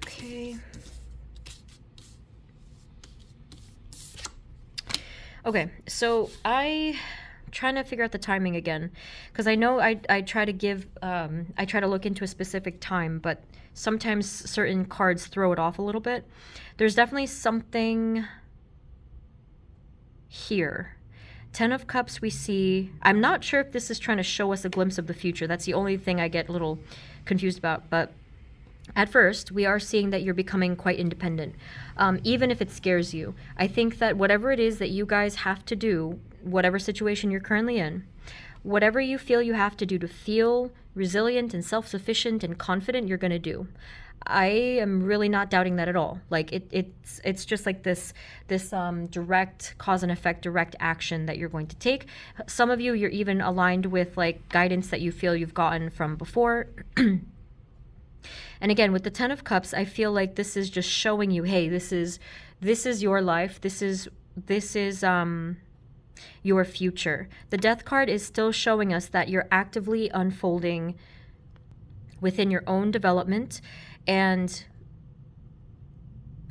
Okay. Okay, so I'm trying to figure out the timing again, because I know I try to give, I try to look into a specific time, but sometimes certain cards throw it off a little bit. There's definitely something here. 10 of Cups we see. I'm not sure if this is trying to show us a glimpse of the future. That's the only thing I get a little confused about, but at first, we are seeing that you're becoming quite independent, even if it scares you. I think that whatever it is that you guys have to do, whatever situation you're currently in, whatever you feel you have to do to feel resilient and self-sufficient and confident, you're going to do. I am really not doubting that at all. Like it's just like this direct cause and effect, direct action that you're going to take. Some of you, you're even aligned with like guidance that you feel you've gotten from before. And again, with the 10 of Cups, I feel like this is just showing you, hey, this is your life. This is your future. The Death card is still showing us that you're actively unfolding within your own development, and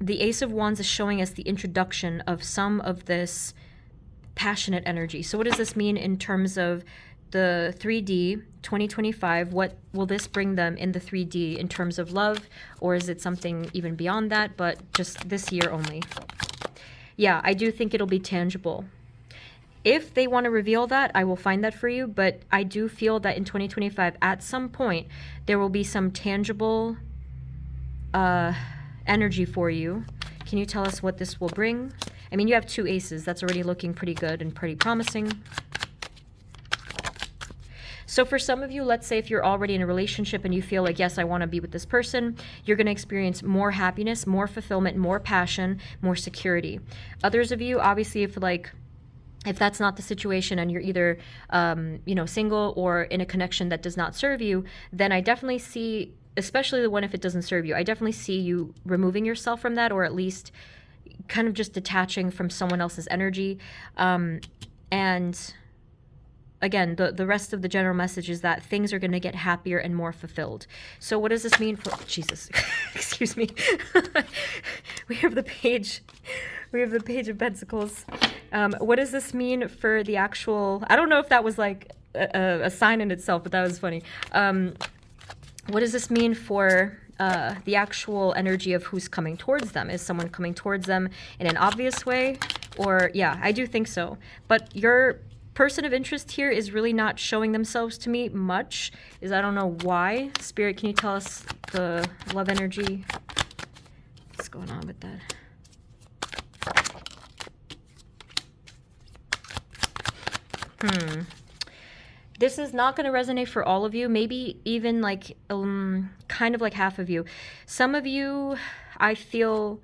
the Ace of Wands is showing us the introduction of some of this passionate energy. So what does this mean in terms of the 3D 2025? What will this bring them in the 3D in terms of love, or is it something even beyond that, but just this year only? Yeah, I do think it'll be tangible. If they want to reveal that, I will find that for you, but I do feel that in 2025, at some point, there will be some tangible energy for you. Can you tell us what this will bring? I mean, you have 2 aces. That's already looking pretty good and pretty promising. So for some of you, let's say if you're already in a relationship and you feel like, yes, I want to be with this person, you're going to experience more happiness, more fulfillment, more passion, more security. Others of you, obviously, if that's not the situation and you're either, single or in a connection that does not serve you, then I definitely see, especially the one if it doesn't serve you, I definitely see you removing yourself from that, or at least kind of just detaching from someone else's energy. And again, the rest of the general message is that things are going to get happier and more fulfilled. So what does this mean for, Jesus, excuse me. We have the page of Pentacles. What does this mean for the actual, I don't know if that was like a sign in itself, but that was funny. What does this mean for the actual energy of who's coming towards them? Is someone coming towards them in an obvious way? Or, yeah, I do think so. But your person of interest here is really not showing themselves to me much. I don't know why. Spirit, can you tell us the love energy? What's going on with that? This is not going to resonate for all of you, maybe even like kind of like half of you. Some of you, I feel,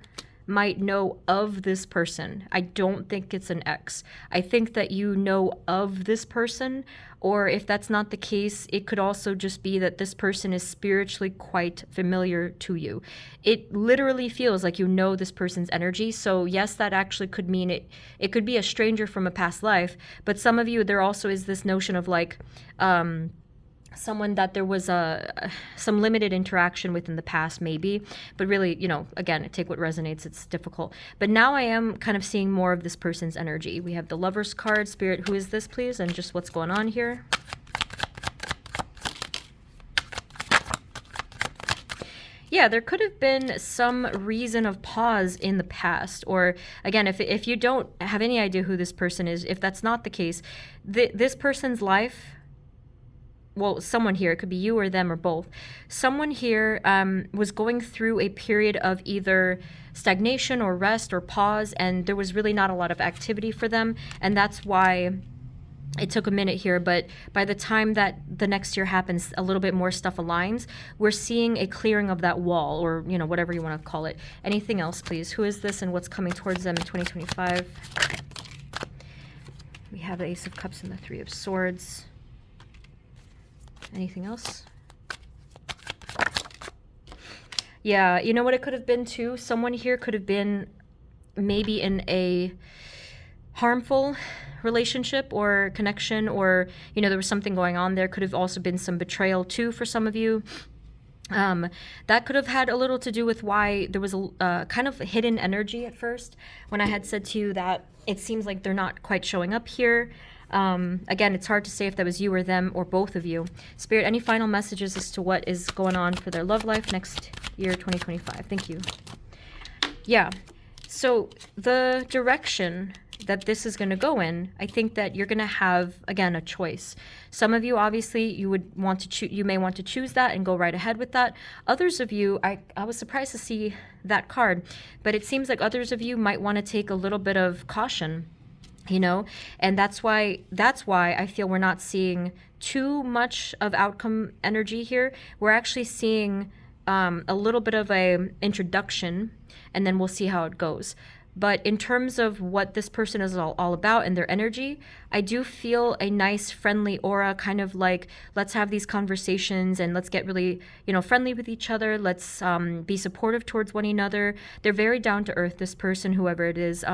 might know of this person. I don't think it's an ex. I think that you know of this person, or if that's not the case, it could also just be that this person is spiritually quite familiar to you. It literally feels like you know this person's energy. So yes, that actually could mean it could be a stranger from a past life, but some of you, there also is this notion of like, someone that there was some limited interaction with in the past, maybe, but really, again, take what resonates. It's difficult. But now I am kind of seeing more of this person's energy. We have the Lover's card. Spirit, who is this, please? And just what's going on here. Yeah, there could have been some reason of pause in the past. Or again, if you don't have any idea who this person is, if that's not the case, this person's life, well, someone here, it could be you or them or both. Someone here was going through a period of either stagnation or rest or pause, and there was really not a lot of activity for them. And that's why it took a minute here. But by the time that the next year happens, a little bit more stuff aligns. We're seeing a clearing of that wall, or, whatever you want to call it. Anything else, please? Who is this and what's coming towards them in 2025? We have the Ace of Cups and the Three of Swords. Anything else? Yeah, you know what it could have been too? Someone here could have been maybe in a harmful relationship or connection, or, there was something going on there. Could have also been some betrayal too for some of you. That could have had a little to do with why there was a kind of hidden energy at first when I had said to you that it seems like they're not quite showing up here. Again, it's hard to say if that was you or them or both of you. Spirit, any final messages as to what is going on for their love life next year, 2025? Thank you. Yeah. So the direction that this is going to go in, I think that you're going to have, again, a choice. Some of you, obviously, you may want to choose that and go right ahead with that. Others of you, I was surprised to see that card, but it seems like others of you might want to take a little bit of caution. And that's why I feel we're not seeing too much of outcome energy here. We're actually seeing a little bit of a introduction, and then we'll see how it goes. But in terms of what this person is all about and their energy, I do feel a nice friendly aura, kind of like, let's have these conversations and let's get really, friendly with each other. Let's be supportive towards one another. They're very down to earth, this person, whoever it is.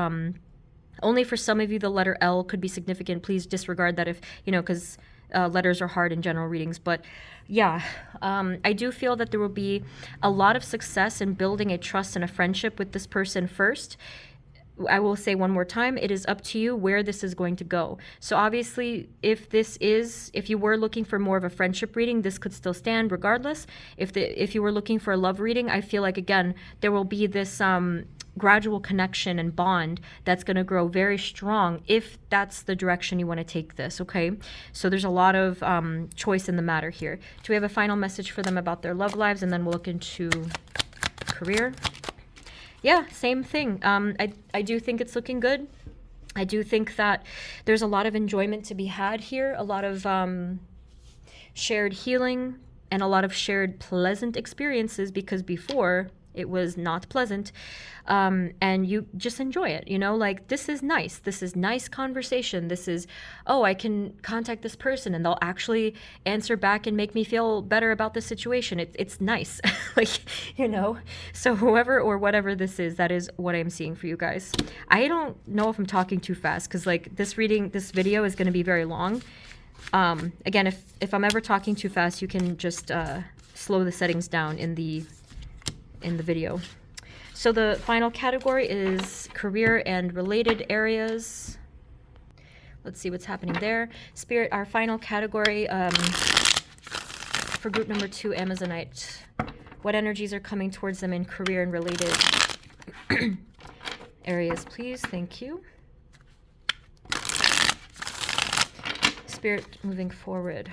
Only for some of you, the letter L could be significant. Please disregard that if, because letters are hard in general readings. But yeah, I do feel that there will be a lot of success in building a trust and a friendship with this person first. I will say one more time, it is up to you where this is going to go. So obviously, if you were looking for more of a friendship reading, this could still stand regardless. If you were looking for a love reading, I feel like, again, there will be this gradual connection and bond that's going to grow very strong if that's the direction you want to take this, okay? So there's a lot of choice in the matter here. Do we have a final message for them about their love lives? And then we'll look into career. Yeah, same thing. I do think it's looking good. I do think that there's a lot of enjoyment to be had here, a lot of shared healing and a lot of shared pleasant experiences, because before it was not pleasant. And you just enjoy it, you know, like this is nice conversation. This is, oh, I can contact this person and they'll actually answer back and make me feel better about the situation. It's nice. Like, you know, so whoever or whatever this is, that is what I'm seeing for you guys. I don't know if I'm talking too fast, because like this video is going to be very long. Again, if I'm ever talking too fast, you can just slow the settings down in the video. So the final category is career and related areas. Let's see what's happening there. Spirit, our final category for group number 2, Amazonite. What energies are coming towards them in career and related areas, please? Thank you. Spirit, moving forward.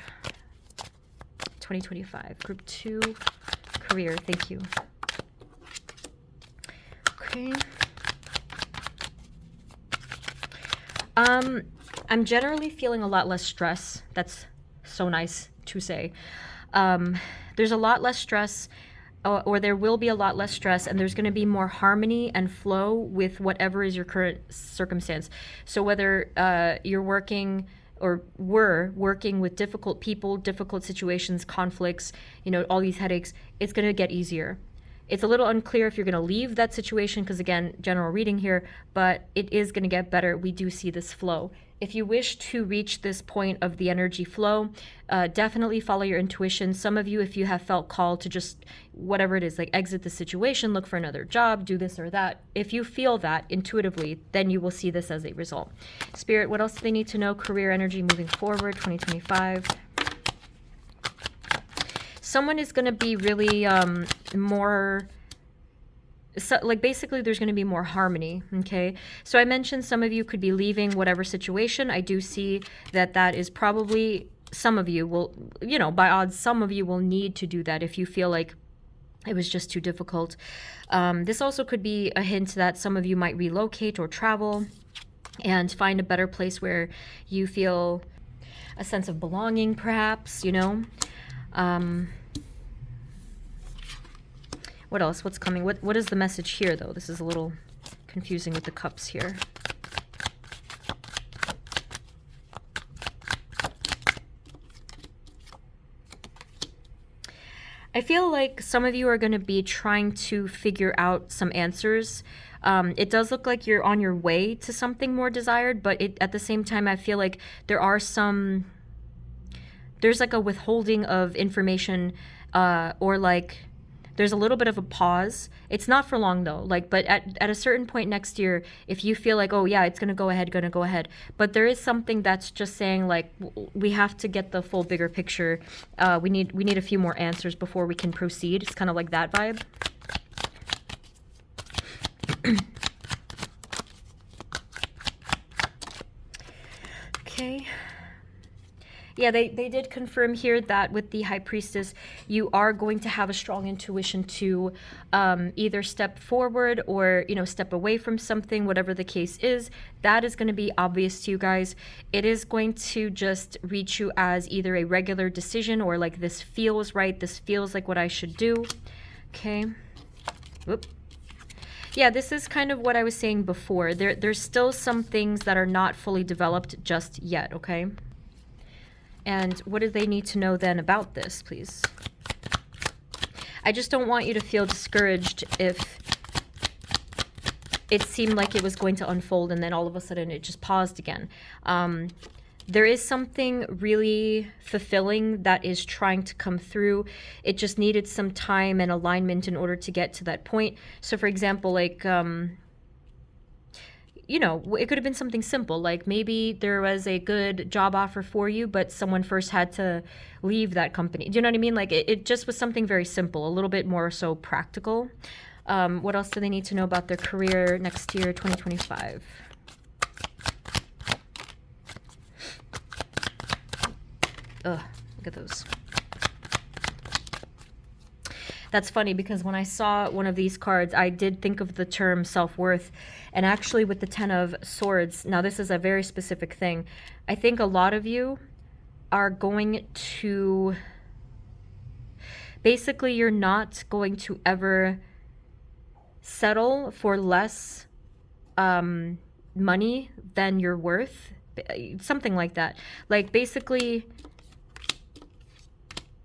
2025, group 2, career. Thank you. Okay. I'm generally feeling a lot less stress. That's so nice to say. There's a lot less stress, or there will be a lot less stress, and there's going to be more harmony and flow with whatever is your current circumstance. So whether you're working or were working with difficult people, difficult situations, conflicts, you know, all these headaches, it's going to get easier. It's a little unclear if you're going to leave that situation, because again, general reading here, but it is going to get better. We do see this flow. If you wish to reach this point of the energy flow, definitely follow your intuition. Some of you, if you have felt called to just whatever it is, like exit the situation, look for another job, do this or that. If you feel that intuitively, then you will see this as a result. Spirit, what else do they need to know? Career energy moving forward, 2025. Someone is going to be really more, so, like basically there's going to be more harmony, okay? So I mentioned some of you could be leaving whatever situation. I do see that that is probably, some of you will, you know, by odds, some of you will need to do that if you feel like it was just too difficult. This also could be a hint that some of you might relocate or travel and find a better place where you feel a sense of belonging, perhaps, you know? What else? What's coming? What is the message here, though? This is a little confusing with the cups here. I feel like some of you are going to be trying to figure out some answers. It does look like you're on your way to something more desired, but at the same time, I feel like there's like a withholding of information, or like there's a little bit of a pause. It's not for long though, like, but at a certain point next year, if you feel like, oh yeah, it's gonna go ahead, but there is something that's just saying like, we have to get the full bigger picture. We need a few more answers before we can proceed. It's kind of like that vibe. Okay. Yeah, they did confirm here that with the High Priestess, you are going to have a strong intuition to either step forward or, you know, step away from something, whatever the case is. That is going to be obvious to you guys. It is going to just reach you as either a regular decision or like, this feels right, this feels like what I should do. Okay. Whoop. Yeah, this is kind of what I was saying before. There's still some things that are not fully developed just yet, okay? And what do they need to know then about this, please? I just don't want you to feel discouraged if it seemed like it was going to unfold and then all of a sudden it just paused again. There is something really fulfilling that is trying to come through. It just needed some time and alignment in order to get to that point. So for example, like, you know, it could have been something simple, like maybe there was a good job offer for you, but someone first had to leave that company. Do you know what I mean? Like it just was something very simple, a little bit more so practical. What else do they need to know about their career next year, 2025? Ugh, look at those. That's funny because when I saw one of these cards, I did think of the term self-worth. And actually with the Ten of Swords, now this is a very specific thing. I think a lot of you are going to, basically, you're not going to ever settle for less money than you're worth. Something like that. Like, basically,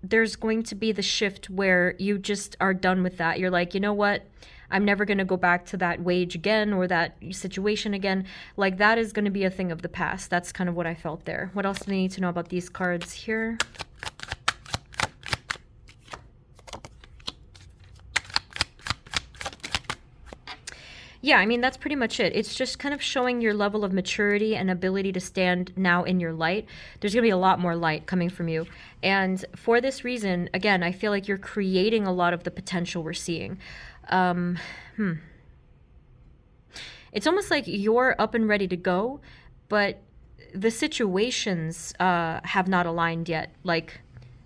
there's going to be the shift where you just are done with that. You're like, you know what? I'm never going to go back to that wage again or that situation again. Like, that is going to be a thing of the past. That's kind of what I felt there. What else do we need to know about these cards here? Yeah, I mean, that's pretty much it. It's just kind of showing your level of maturity and ability to stand now in your light. There's going to be a lot more light coming from you. And for this reason, again, I feel like you're creating a lot of the potential we're seeing. It's almost like you're up and ready to go, but the situations have not aligned yet. Like,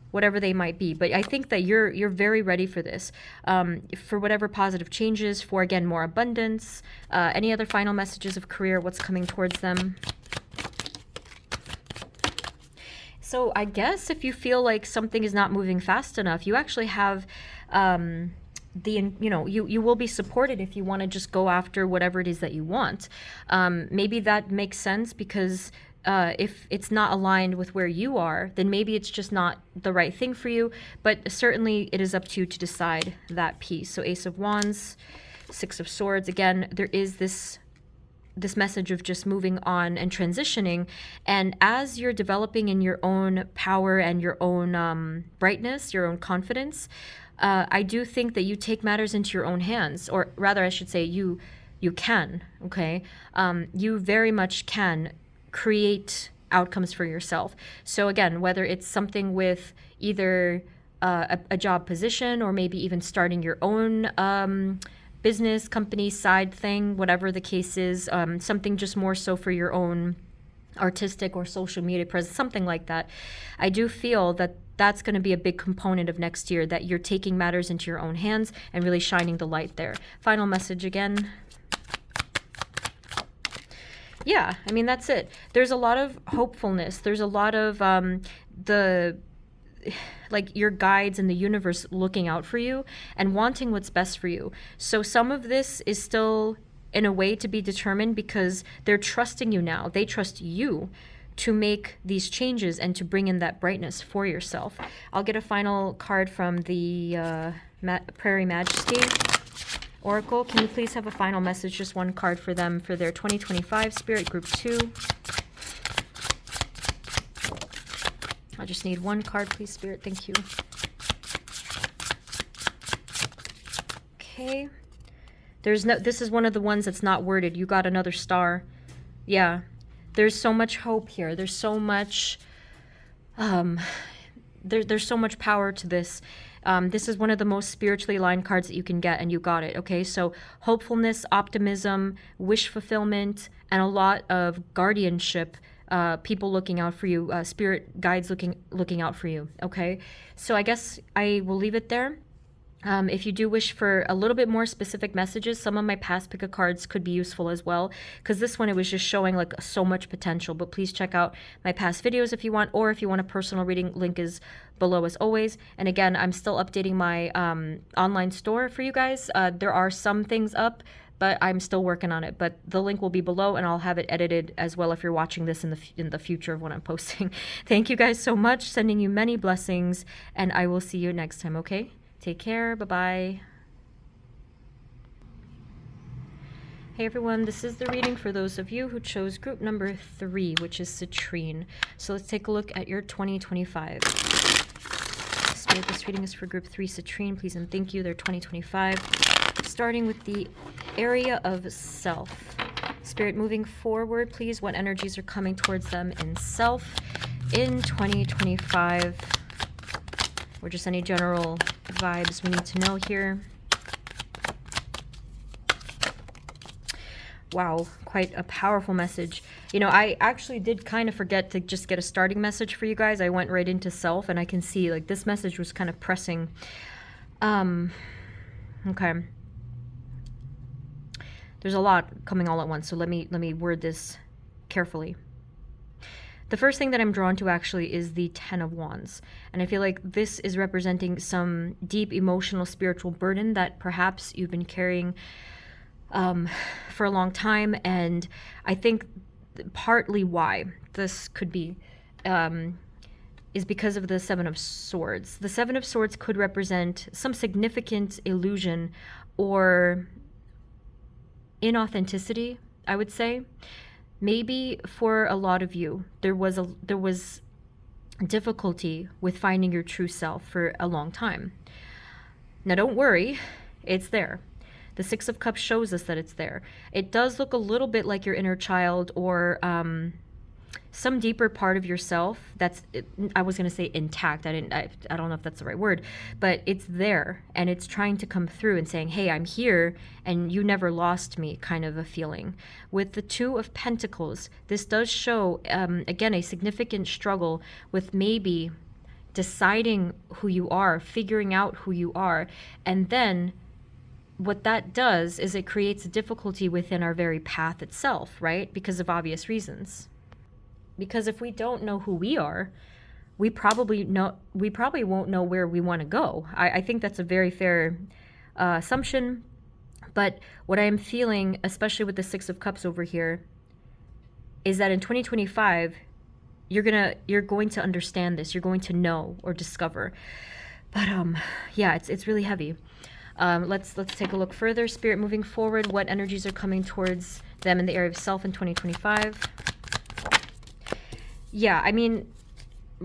whatever they might be. But I think that you're very ready for this, for whatever positive changes, for, again, more abundance. Any other final messages of career, what's coming towards them? So I guess if you feel like something is not moving fast enough, you actually have you will be supported if you want to just go after whatever it is that you want. Maybe that makes sense because if it's not aligned with where you are, then maybe it's just not the right thing for you. But certainly it is up to you to decide that piece. So Ace of Wands, Six of Swords. Again, there is this message of just moving on and transitioning. And as you're developing in your own power and your own brightness, your own confidence, I do think that you take matters into your own hands, or rather I should say you can, okay? You very much can create outcomes for yourself. So again, whether it's something with either a job position or maybe even starting your own business, company, side thing, whatever the case is, something just more so for your own artistic or social media presence, something like that. I do feel that that's going to be a big component of next year, that you're taking matters into your own hands and really shining the light there. Final message again. Yeah, I mean, that's it. There's a lot of hopefulness. There's a lot of like your guides in the universe looking out for you and wanting what's best for you. So some of this is still in a way to be determined because they're trusting you now. They trust you to make these changes and to bring in that brightness for yourself. I'll get a final card from the Prairie Majesty Oracle. Can you please have a final message, just one card for them for their 2025 Spirit Group 2? I just need one card, please, Spirit. Thank you. Okay. This is one of the ones that's not worded. You got another star. Yeah. There's so much hope here. There's so much there's so much power to this. This is one of the most spiritually aligned cards that you can get, and you got it, okay? So hopefulness, optimism, wish fulfillment, and a lot of guardianship, people looking out for you, spirit guides looking out for you, okay? So I guess I will leave it there. If you do wish for a little bit more specific messages, some of my past pick a cards could be useful as well, because this one, it was just showing like so much potential. But please check out my past videos if you want, or if you want a personal reading, link is below as always. And again, I'm still updating my online store for you guys. There are some things up, but I'm still working on it. But the link will be below, and I'll have it edited as well if you're watching this in the future of when I'm posting. Thank you guys so much. Sending you many blessings, and I will see you next time, okay? Take care. Bye-bye. Hey everyone, this is the reading for those of you who chose group number 3, which is citrine. So let's take a look at your 2025. Spirit, this reading is for group 3 citrine. Please and thank you. They're 2025. Starting with the area of self. Spirit, moving forward, please, what energies are coming towards them in self in 2025? Or just any general vibes we need to know here. Wow, quite a powerful message. You know, I actually did kind of forget to just get a starting message for you guys. I went right into self, and I can see like this message was kind of pressing. Okay. There's a lot coming all at once, so let me word this carefully. The first thing that I'm drawn to actually is the Ten of Wands. And I feel like this is representing some deep emotional, spiritual burden that perhaps you've been carrying for a long time. And I think partly why this could be is because of the Seven of Swords. The Seven of Swords could represent some significant illusion or inauthenticity, I would say. Maybe for a lot of you, there was difficulty with finding your true self for a long time. Now don't worry, it's there. The Six of Cups shows us that it's there. It does look a little bit like your inner child or some deeper part of yourself that's, I was going to say intact. I don't know if that's the right word, but it's there and it's trying to come through and saying, hey, I'm here and you never lost me, kind of a feeling. With the Two of Pentacles, this does show, again, a significant struggle with maybe deciding who you are, figuring out who you are, and then what that does is it creates a difficulty within our very path itself, right? Because of obvious reasons. Because if we don't know who we are, we probably won't know where we want to go. I think that's a very fair assumption. But what I am feeling, especially with the Six of Cups over here, is that in 2025, you're going to understand this. You're going to know or discover. But yeah, it's really heavy. Let's take a look further. Spirit, moving forward, what energies are coming towards them in the area of self in 2025? Yeah, I mean,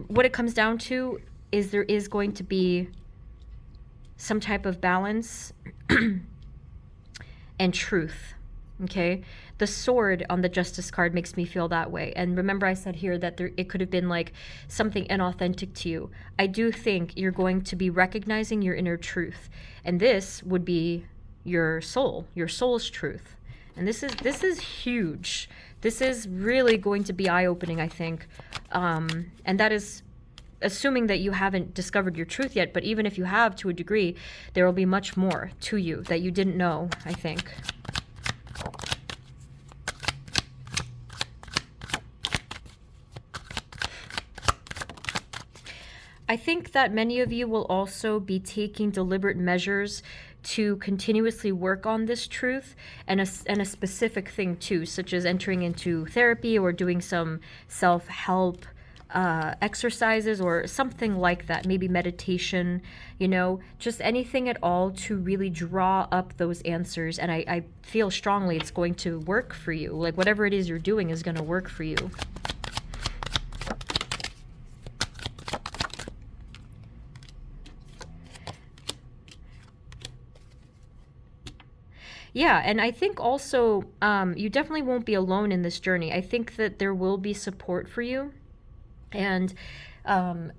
what it comes down to is there is going to be some type of balance and truth, okay? The sword on the Justice card makes me feel that way. And remember I said here that it could have been like something inauthentic to you. I do think you're going to be recognizing your inner truth. And this would be your soul's truth. And this is huge. This is really going to be eye-opening, I think. And that is assuming that you haven't discovered your truth yet. But even if you have, to a degree, there will be much more to you that you didn't know, I think. I think that many of you will also be taking deliberate measures to continuously work on this truth and a specific thing too, such as entering into therapy or doing some self-help exercises or something like that, maybe meditation, you know, just anything at all to really draw up those answers. And I feel strongly it's going to work for you. Like whatever it is you're doing is going to work for you. Yeah, and I think also you definitely won't be alone in this journey. I think that there will be support for you, and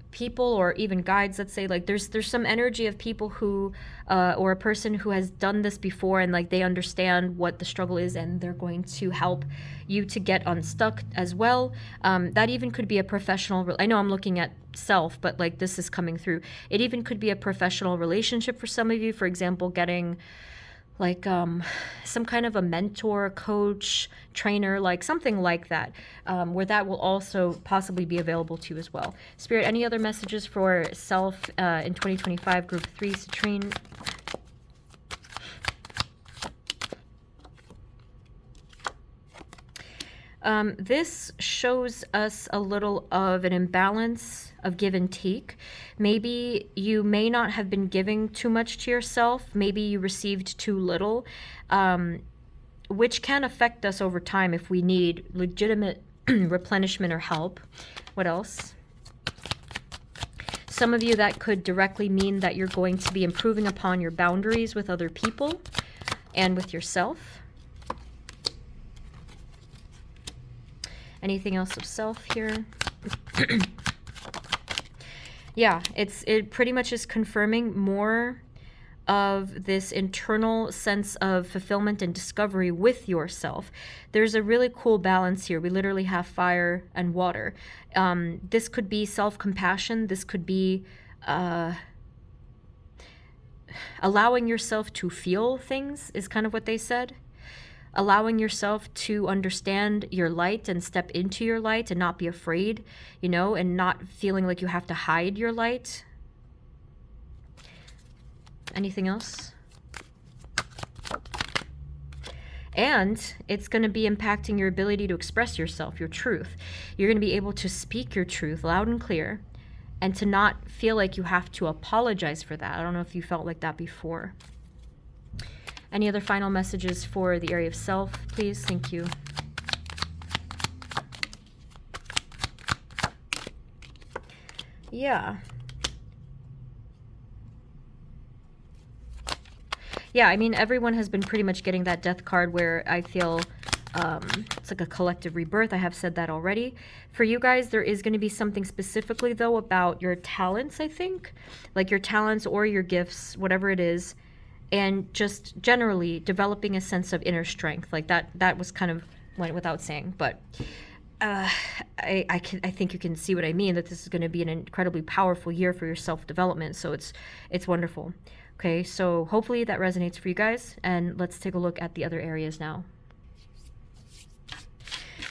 people or even guides, let's say, like there's some energy of people who or a person who has done this before and like they understand what the struggle is and they're going to help you to get unstuck as well. That even could be a professional. I know I'm looking at self, but like this is coming through. It even could be a professional relationship for some of you. For example, getting like some kind of a mentor, coach, trainer, like something like that, where that will also possibly be available to you as well. Spirit, any other messages for self in 2025, group 3, citrine? This shows us a little of an imbalance of give and take. Maybe you may not have been giving too much to yourself. Maybe you received too little, which can affect us over time if we need legitimate replenishment or help. What else? Some of you, that could directly mean that you're going to be improving upon your boundaries with other people and with yourself. Anything else of self here? Yeah, it pretty much is confirming more of this internal sense of fulfillment and discovery with yourself. There's a really cool balance here. We literally have fire and water. This could be self-compassion. This could be allowing yourself to feel things is kind of what they said. allowing yourself to understand your light and step into your light and not be afraid, you know, and not feeling like you have to hide your light. Anything else? And it's going to be impacting your ability to express yourself, your truth. You're going to be able to speak your truth loud and clear and to not feel like you have to apologize for that. I don't know if you felt like that before. Any other final messages for the area of self, please? Thank you. Yeah. Yeah, I mean, everyone has been pretty much getting that death card where I feel it's like a collective rebirth. I have said that already. For you guys, there is going to be something specifically, though, about your talents, I think. Like your talents or your gifts, whatever it is. And just generally developing a sense of inner strength. Like that was kind of went without saying. But I think you can see what I mean, that this is going to be an incredibly powerful year for your self-development. So it's wonderful. Okay, so hopefully that resonates for you guys. And let's take a look at the other areas now.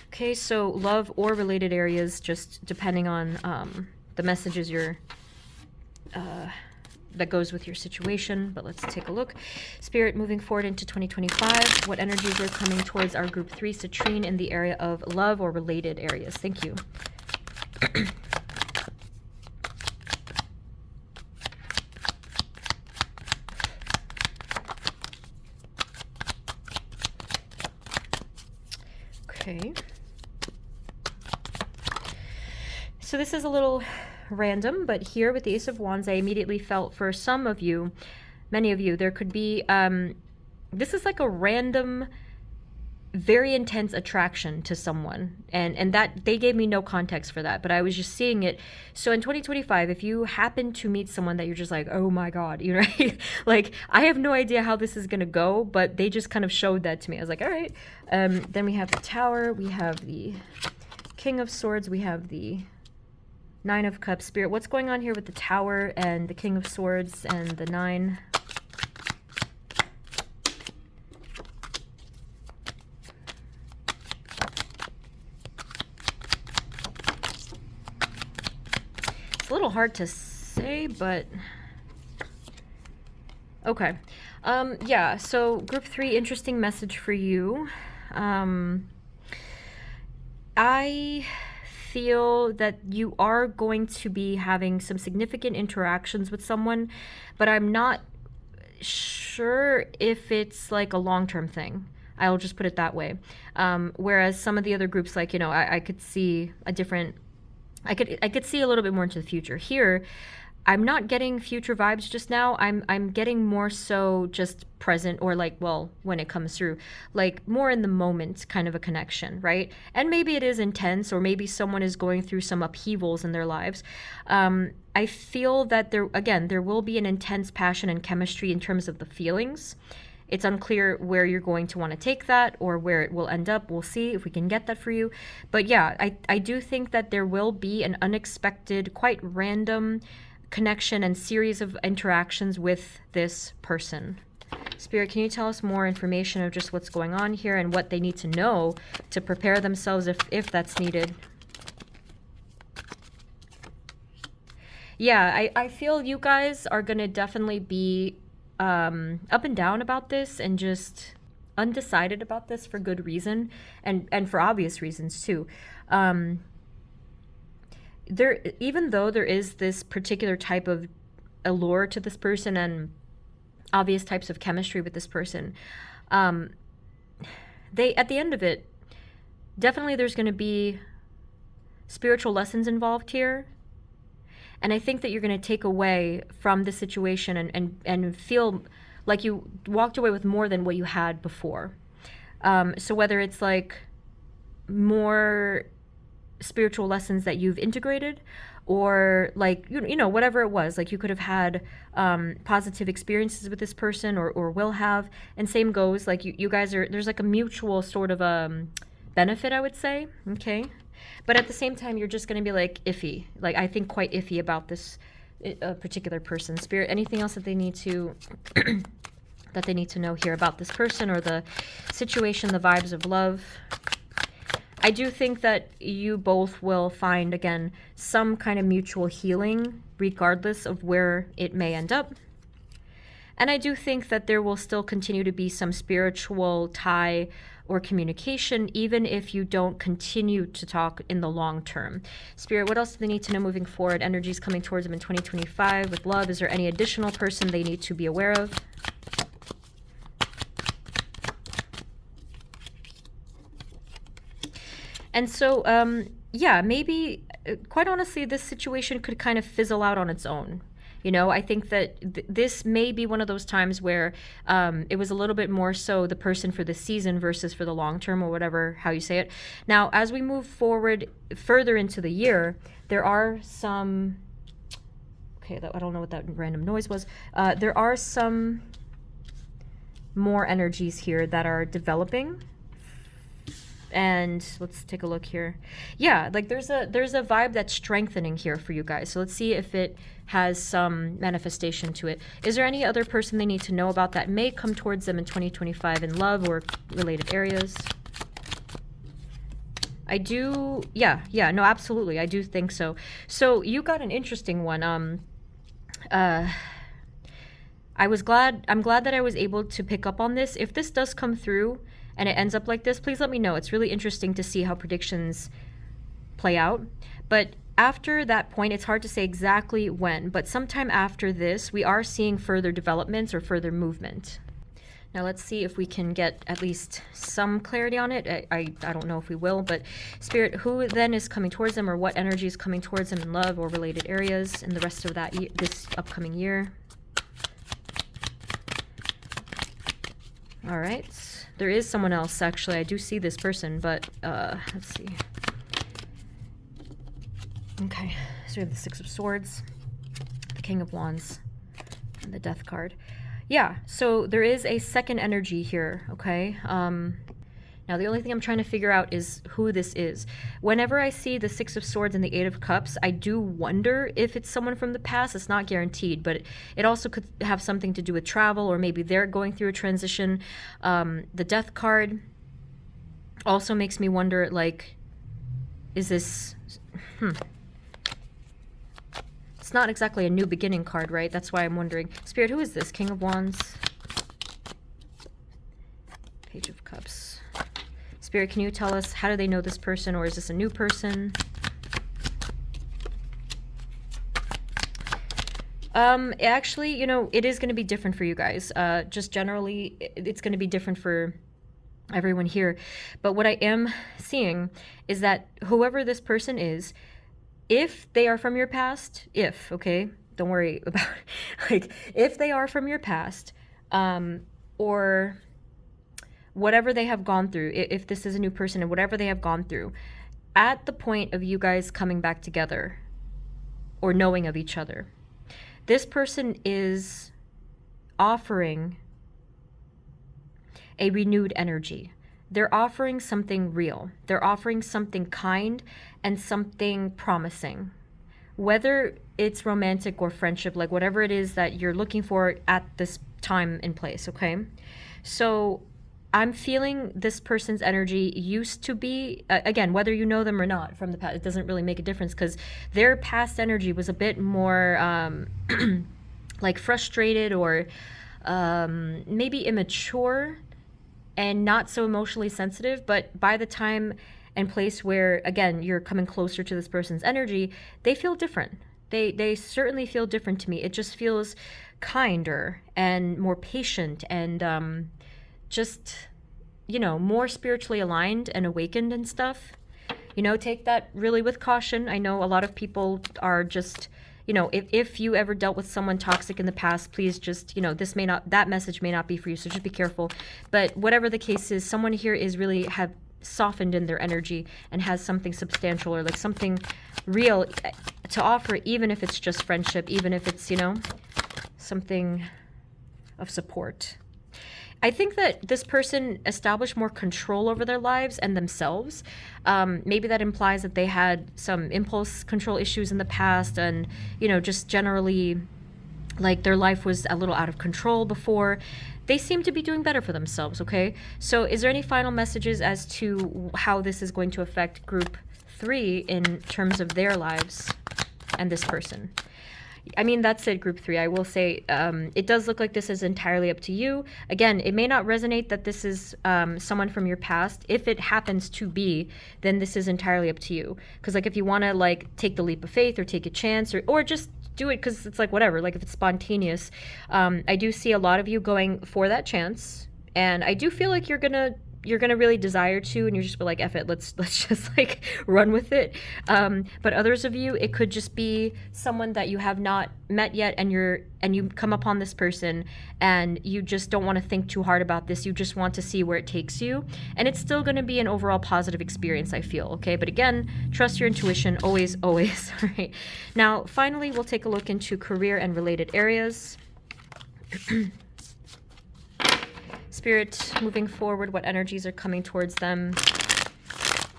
Okay, so love or related areas, just depending on the messages that goes with your situation. But let's take a look. Spirit, moving forward into 2025, what energies are coming towards our group 3 citrine in the area of love or related areas? Thank you. Okay. So this is a little random, but here with the Ace of Wands, I immediately felt for some of you, many of you, there could be, this is like a random, very intense attraction to someone. And that, they gave me no context for that, but I was just seeing it. So in 2025, if you happen to meet someone that you're just like, oh my God, you know, like, I have no idea how this is going to go, but they just kind of showed that to me. I was like, all right. Then we have the Tower, we have the King of Swords, we have the Nine of Cups. Spirit, what's going on here with the Tower and the King of Swords and the Nine? It's a little hard to say, but okay. Yeah, so group 3, interesting message for you. I feel that you are going to be having some significant interactions with someone, but I'm not sure if it's like a long-term thing. I'll just put it that way. Whereas some of the other groups, like, you know, I could see a different, I could see a little bit more into the future. Here, I'm not getting future vibes just now. I'm getting more so just present, or like, well, when it comes through, like more in the moment kind of a connection, right? And maybe it is intense, or maybe someone is going through some upheavals in their lives. I feel that there will be an intense passion and chemistry in terms of the feelings. It's unclear where you're going to want to take that or where it will end up. We'll see if we can get that for you. But yeah, I do think that there will be an unexpected, quite random connection and series of interactions with this person. Spirit, can you tell us more information of just what's going on here and what they need to know to prepare themselves if that's needed? Yeah, I feel you guys are going to definitely be up and down about this and just undecided about this for good reason and for obvious reasons too. Even though there is this particular type of allure to this person and obvious types of chemistry with this person, they, at the end of it, definitely there's going to be spiritual lessons involved here. And I think that you're going to take away from the situation and feel like you walked away with more than what you had before. So whether it's like more spiritual lessons that you've integrated, or like, you know, whatever it was, like you could have had positive experiences with this person or will have. And same goes, like you guys are, there's like a mutual sort of benefit, I would say. Okay. But at the same time, you're just going to be like iffy. Like, I think quite iffy about this particular person. Spirit, anything else that they need to that they need to know here about this person or the situation, the vibes of love. I do think that you both will find, again, some kind of mutual healing, regardless of where it may end up. And I do think that there will still continue to be some spiritual tie or communication, even if you don't continue to talk in the long term. Spirit, what else do they need to know moving forward? Energies coming towards them in 2025 with love. Is there any additional person they need to be aware of? And so, yeah, maybe, quite honestly, this situation could kind of fizzle out on its own. You know, I think that this may be one of those times where it was a little bit more so the person for the season versus for the long term, or whatever, how you say it. Now, as we move forward further into the year, there are some, okay, I don't know what that random noise was. There are some more energies here that are developing. And let's take a look here. Yeah, like there's a vibe that's strengthening here for you guys. So let's see if it has some manifestation to it. Is there any other person they need to know about that may come towards them in 2025 in love or related areas? I do, yeah, no, absolutely. I do think so. So you got an interesting one. I'm glad that I was able to pick up on this. If this does come through and it ends up like this, please let me know. It's really interesting to see how predictions play out. But after that point, it's hard to say exactly when, but sometime after this, we are seeing further developments or further movement. Now let's see if we can get at least some clarity on it. I don't know if we will, but Spirit, who then is coming towards them, or what energy is coming towards them in love or related areas in the rest of that this upcoming year? All right. There is someone else, actually. I do see this person, but let's see. Okay, so we have the Six of Swords, the King of Wands, and the Death card. Yeah, so there is a second energy here, okay? Now, the only thing I'm trying to figure out is who this is. Whenever I see the Six of Swords and the Eight of Cups, I do wonder if it's someone from the past. It's not guaranteed, but it also could have something to do with travel, or maybe they're going through a transition. The Death card also makes me wonder, like, is this... It's not exactly a new beginning card, right? That's why I'm wondering. Spirit, who is this? King of Wands. Page of Cups. Spirit, can you tell us, how do they know this person, or is this a new person? Actually, you know, it is going to be different for you guys. Just generally, it's going to be different for everyone here. But what I am seeing is that whoever this person is, if they are from your past, okay, don't worry about like, if they are from your past, or whatever they have gone through, if this is a new person and whatever they have gone through, at the point of you guys coming back together or knowing of each other, this person is offering a renewed energy. They're offering something real. They're offering something kind and something promising. Whether it's romantic or friendship, like whatever it is that you're looking for at this time and place, okay? So I'm feeling this person's energy used to be, again, whether you know them or not from the past, it doesn't really make a difference, because their past energy was a bit more like frustrated, or maybe immature and not so emotionally sensitive. But by the time and place where, again, you're coming closer to this person's energy, they feel different. They certainly feel different to me. It just feels kinder and more patient, and just, you know, more spiritually aligned and awakened and stuff. You know, take that really with caution. I know a lot of people are just, you know, if you ever dealt with someone toxic in the past, please just, you know, that message may not be for you, so just be careful. But whatever the case is, someone here is really have softened in their energy and has something substantial, or like something real to offer, even if it's just friendship, even if it's, you know, something of support. I think that this person established more control over their lives and themselves. Maybe that implies that they had some impulse control issues in the past, and, you know, just generally, like, their life was a little out of control before. they seem to be doing better for themselves, okay? So is there any final messages as to how this is going to affect group 3 in terms of their lives and this person? I mean, that's it, group 3. I will say it does look like this is entirely up to you. Again, it may not resonate that this is someone from your past. If it happens to be, then this is entirely up to you. Because like if you want to like take the leap of faith or take a chance or just do it because it's like whatever, like if it's spontaneous, I do see a lot of you going for that chance. And I do feel like you're gonna really desire to, and you're just like, F it, let's just like run with it. But others of you, it could just be someone that you have not met yet, and you come upon this person and you just don't want to think too hard about this. You just want to see where it takes you, and it's still going to be an overall positive experience, I feel. Okay, but again, trust your intuition, always. All right. Now, finally, we'll take a look into career and related areas. Spirit, moving forward, what energies are coming towards them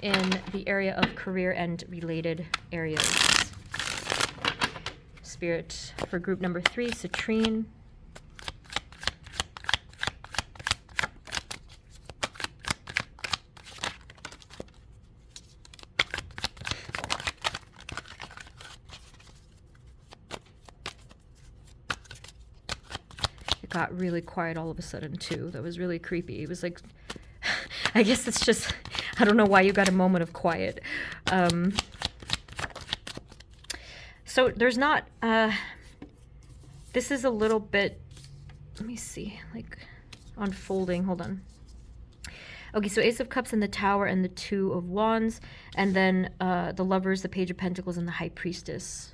in the area of career and related areas? Spirit, for group number 3, citrine. Got really quiet all of a sudden too. That was really creepy. It was like, I guess it's just, I don't know why you got a moment of quiet. So there's not, this is a little bit, let me see, like unfolding, hold on. Okay, so Ace of Cups and the Tower and the Two of Wands, and then the Lovers, the Page of Pentacles, and the High Priestess.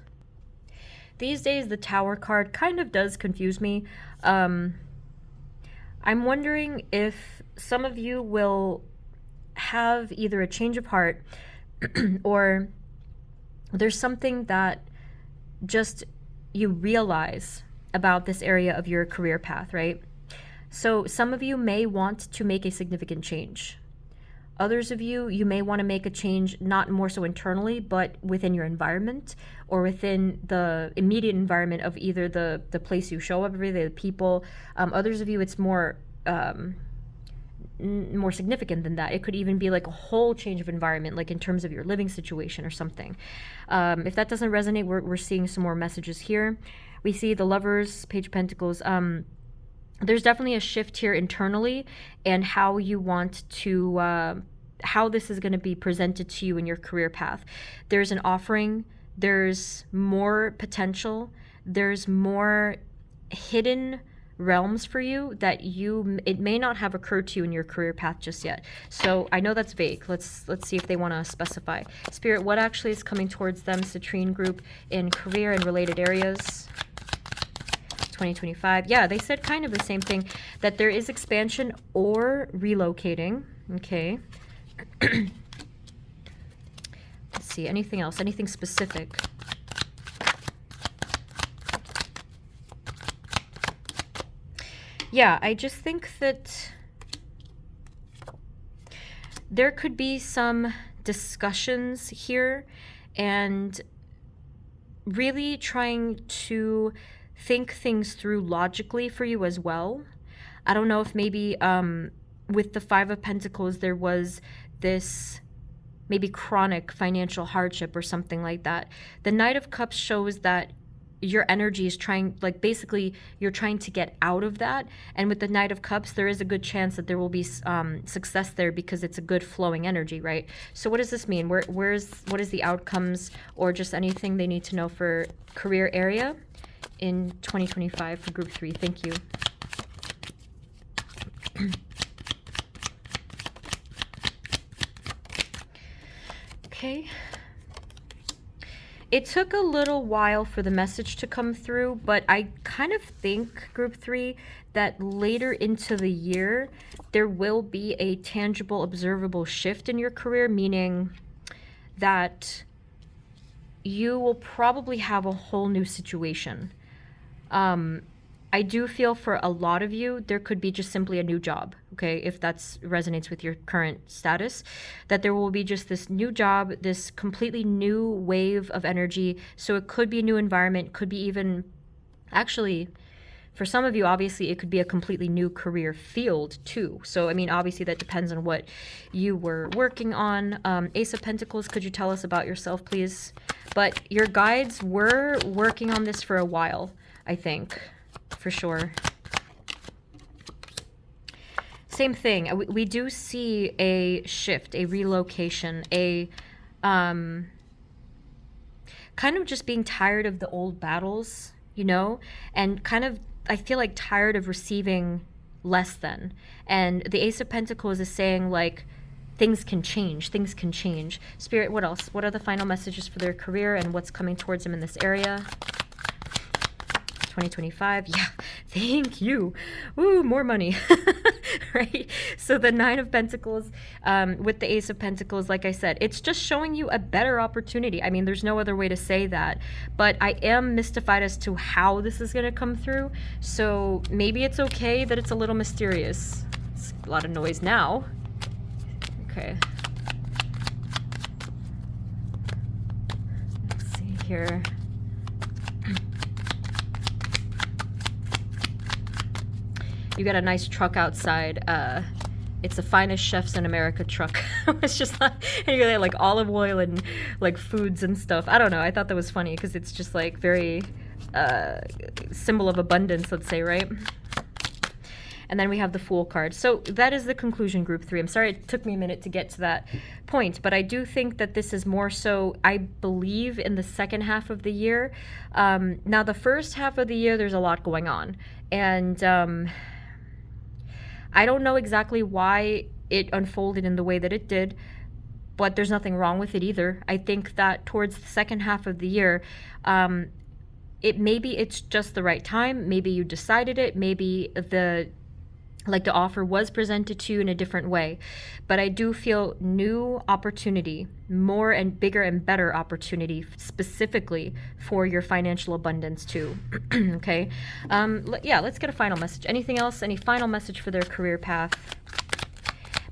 These days, the Tower card kind of does confuse me. I'm wondering if some of you will have either a change of heart or there's something that just you realize about this area of your career path, right? So some of you may want to make a significant change. Others of you, you may want to make a change, not more so internally, but within your environment or within the immediate environment of either the place you show up every day, the people. Others of you, it's more significant than that. It could even be like a whole change of environment, like in terms of your living situation or something. If that doesn't resonate, we're seeing some more messages here. We see the Lovers, Page of Pentacles. There's definitely a shift here internally and how you want to, how this is going to be presented to you in your career path. There's an offering, there's more potential, there's more hidden realms for you that it may not have occurred to you in your career path just yet. So I know that's vague. Let's see if they want to specify. Spirit, what actually is coming towards them, citrine group, in career and related areas? 2025. Yeah, they said kind of the same thing, that there is expansion or relocating. Okay. Let's see, anything else? Anything specific? Yeah, I just think that there could be some discussions here and really trying to think things through logically for you as well. I don't know if maybe with the Five of Pentacles there was this maybe chronic financial hardship or something like that. The Knight of Cups shows that your energy is trying, like basically you're trying to get out of that. And with the Knight of Cups, there is a good chance that there will be success there because it's a good flowing energy, right? So what does this mean? What is the outcomes or just anything they need to know for career area in 2025 for group 3? Thank you. Okay. It took a little while for the message to come through, but I kind of think, group 3, that later into the year, there will be a tangible, observable shift in your career, meaning that you will probably have a whole new situation. I do feel for a lot of you, there could be just simply a new job, okay, if that resonates with your current status, that there will be just this new job, this completely new wave of energy. So it could be a new environment, could be even, actually, For some of you, obviously, it could be a completely new career field too. So, I mean, obviously that depends on what you were working on. Ace of Pentacles, could you tell us about yourself, please? But your guides were working on this for a while, I think, for sure. Same thing. We do see a shift, a relocation, a kind of just being tired of the old battles, you know, and kind of, I feel like, tired of receiving less than. And the Ace of Pentacles is saying, like, things can change. Things can change. Spirit, what else? What are the final messages for their career and what's coming towards them in this area? 2025. Yeah, thank you. Ooh, more money. Right? So the Nine of Pentacles with the Ace of Pentacles, like I said, it's just showing you a better opportunity. I mean, there's no other way to say that. But I am mystified as to how this is going to come through. So maybe it's okay that it's a little mysterious. It's a lot of noise now. Okay. Let's see here. You got a nice truck outside. It's the finest chefs in America truck. It's just like, and you got like olive oil and like foods and stuff. I don't know. I thought that was funny because it's just like very symbol of abundance, let's say, right? And then we have the Fool card. So that is the conclusion, group 3. I'm sorry it took me a minute to get to that point, but I do think that this is more so, I believe, in the second half of the year. Now, the first half of the year, there's a lot going on. And I don't know exactly why it unfolded in the way that it did, but there's nothing wrong with it either. I think that towards the second half of the year, maybe it's just the right time. Maybe you decided it. Maybe the offer was presented to you in a different way. But I do feel new opportunity, more and bigger and better opportunity specifically for your financial abundance too. Okay. Yeah, let's get a final message. Anything else? Any final message for their career path?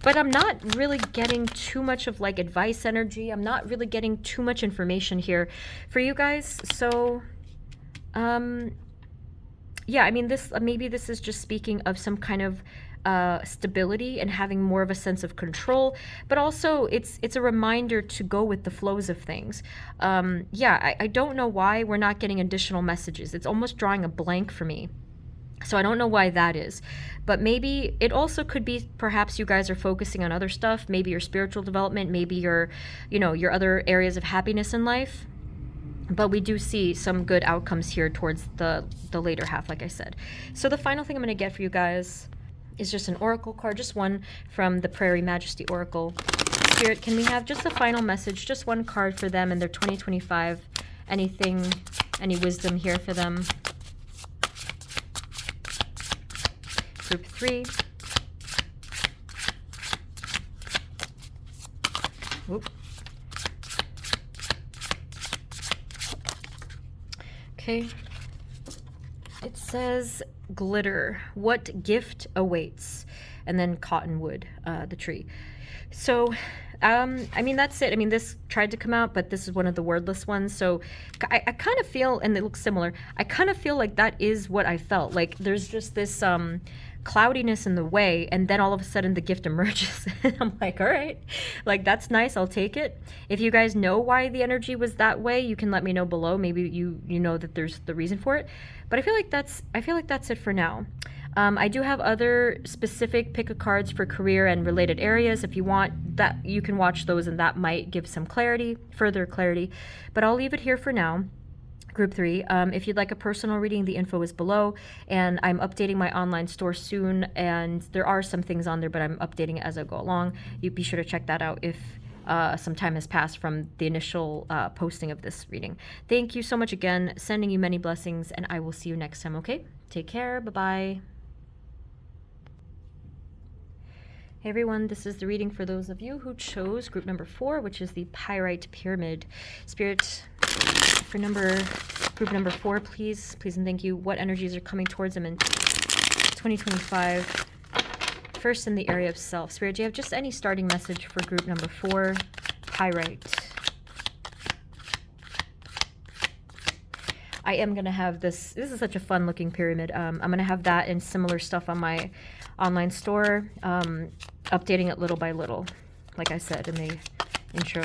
But I'm not really getting too much of like advice energy. I'm not really getting too much information here for you guys. So, yeah, I mean, maybe this is just speaking of some kind of stability and having more of a sense of control, but also it's a reminder to go with the flows of things. Yeah, I don't know why we're not getting additional messages. It's almost drawing a blank for me. So I don't know why that is, but maybe it also could be perhaps you guys are focusing on other stuff, maybe your spiritual development, maybe your other areas of happiness in life. But we do see some good outcomes here towards the later half, like I said. So the final thing I'm going to get for you guys is just an oracle card, just one from the Prairie Majesty Oracle. Spirit, can we have just a final message, just one card for them in their 2025? Anything, any wisdom here for them? Group 3. Whoop. Okay, it says glitter, what gift awaits, and then cottonwood, the tree. So, I mean, that's it. I mean, this tried to come out, but this is one of the wordless ones. So I kind of feel, and it looks similar, I kind of feel like that is what I felt. Like there's just this cloudiness in the way, and then all of a sudden the gift emerges. I'm like, all right, like that's nice, I'll take it. If you guys know why the energy was that way, you can let me know below. Maybe you know that there's the reason for it, but I feel like that's it for now. I do have other specific pick a cards for career and related areas. If you want that, you can watch those, and that might give some clarity, further clarity, but I'll leave it here for now. Group 3, if you'd like a personal reading, the info is below, and I'm updating my online store soon, and there are some things on there, but I'm updating it as I go along. You be sure to check that out if some time has passed from the initial posting of this reading. Thank you so much again, sending you many blessings, and I will see you next time, okay? Take care, bye-bye. Hey everyone, this is the reading for those of you who chose group number 4, which is the Pyrite Pyramid. Spirit, for group number 4, please and thank you. What energies are coming towards them in 2025? First, in the area of self. Spirit, do you have just any starting message for group number 4, Pyrite? I am going to have this. This is such a fun looking pyramid. I'm going to have that and similar stuff on my online store, updating it little by little, like I said in the intro.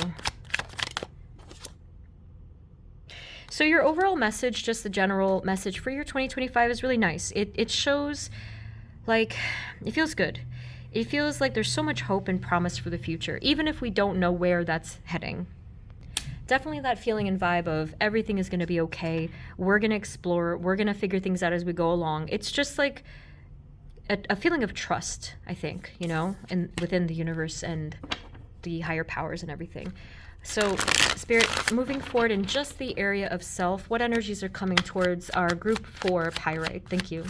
So your overall message, just the general message for your 2025 is really nice. It shows, like, it feels good. It feels like there's so much hope and promise for the future, even if we don't know where that's heading. Definitely that feeling and vibe of everything is going to be okay. We're going to explore. We're going to figure things out as we go along. It's just like a feeling of trust, I think, you know, and within the universe and the higher powers and everything. So, Spirit, moving forward in just the area of self, what energies are coming towards our group 4 pyrite? Thank you.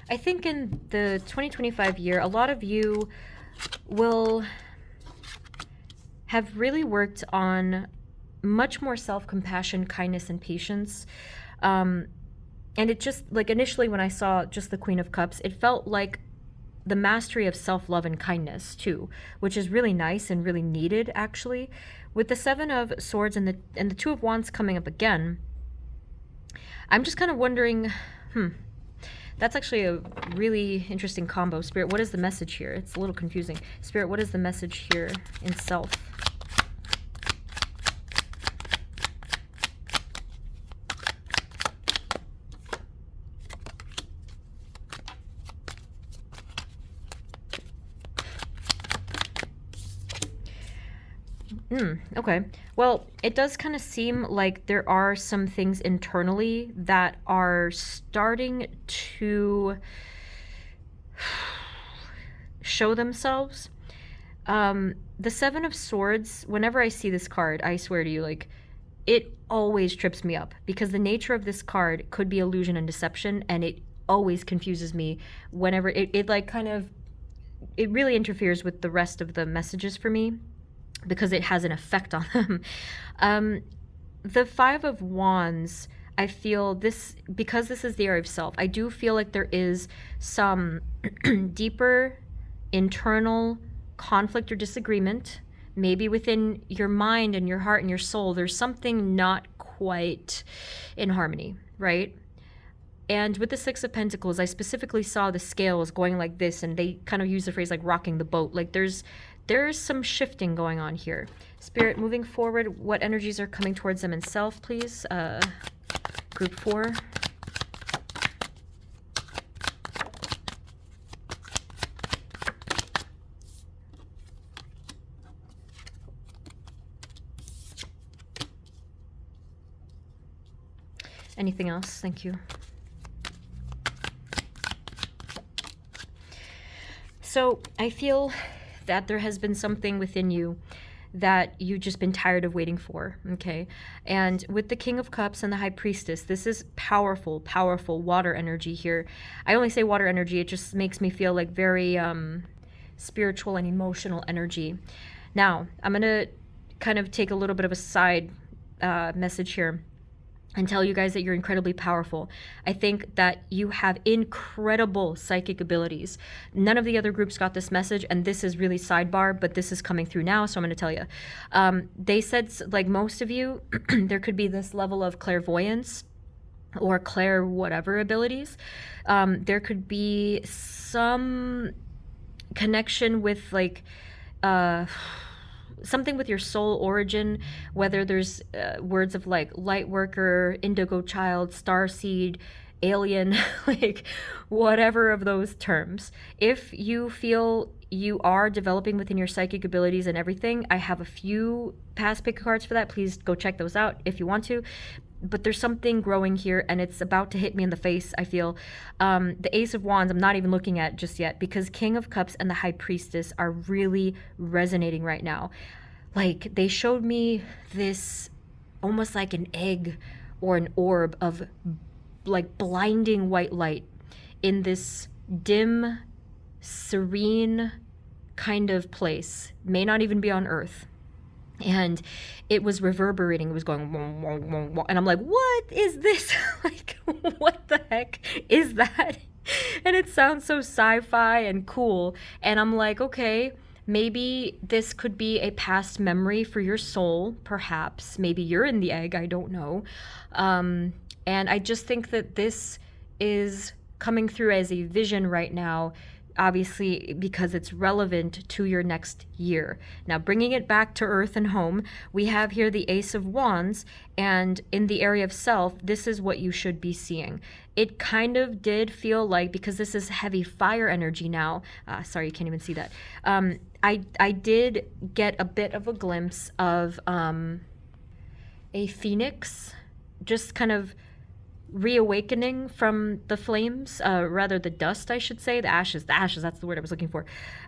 I think in the 2025 year, a lot of you will have really worked on much more self-compassion, kindness, and patience. And it just, like, initially when I saw just the Queen of Cups, it felt like the mastery of self-love and kindness too, which is really nice and really needed, actually. With the Seven of Swords and the Two of Wands coming up again, I'm just kind of wondering, that's actually a really interesting combo. Spirit, what is the message here? It's a little confusing. Spirit, what is the message here in self? Okay. Well, it does kind of seem like there are some things internally that are starting to show themselves. The Seven of Swords, whenever I see this card, I swear to you, like, it always trips me up because the nature of this card could be illusion and deception, and it always confuses me whenever it like kind of, it really interferes with the rest of the messages for me, because it has an effect on them. The Five of Wands, I feel this, because this is the area of self, I do feel like there is some deeper internal conflict or disagreement, maybe within your mind and your heart and your soul. There's something not quite in harmony, right? And with the Six of Pentacles, I specifically saw the scales going like this, and they kind of use the phrase like rocking the boat. Like there's some shifting going on here. Spirit, moving forward, what energies are coming towards them in self, please? Group 4. Anything else? Thank you. So I feel that there has been something within you that you've just been tired of waiting for, okay? And with the King of Cups and the High Priestess, this is powerful, powerful water energy here. I only say water energy, it just makes me feel like very spiritual and emotional energy. Now, I'm going to kind of take a little bit of a side message here and tell you guys that you're incredibly powerful. I think that you have incredible psychic abilities. None of the other groups got this message, and this is really sidebar, but this is coming through now, so I'm going to tell you. They said, like most of you, there could be this level of clairvoyance or clair whatever abilities. There could be some connection with like something with your soul origin, whether there's words of like light worker, indigo child, star seed, alien, like whatever of those terms. If you feel you are developing within your psychic abilities and everything, I have a few past pick cards for that. Please go check those out if you want to. But there's something growing here, and it's about to hit me in the face, I feel. The Ace of Wands, I'm not even looking at just yet, because King of Cups and the High Priestess are really resonating right now. Like, they showed me this almost like an egg or an orb of, like, blinding white light in this dim, serene kind of place. May not even be on Earth. And it was reverberating. It was going, wong, wong, wong, wong. And I'm like, what is this? Like, what the heck is that? And it sounds so sci-fi and cool. And I'm like, okay, maybe this could be a past memory for your soul, perhaps. Maybe you're in the egg, I don't know. And I just think that this is coming through as a vision right now, obviously because it's relevant to your next year. Now, bringing it back to earth and home, we have here the Ace of Wands, and in the area of self, this is what you should be seeing. It kind of did feel like, because this is heavy fire energy now, sorry, you can't even see that. I did get a bit of a glimpse of a phoenix just kind of reawakening from the flames, rather the dust, I should say, the ashes, that's the word I was looking for.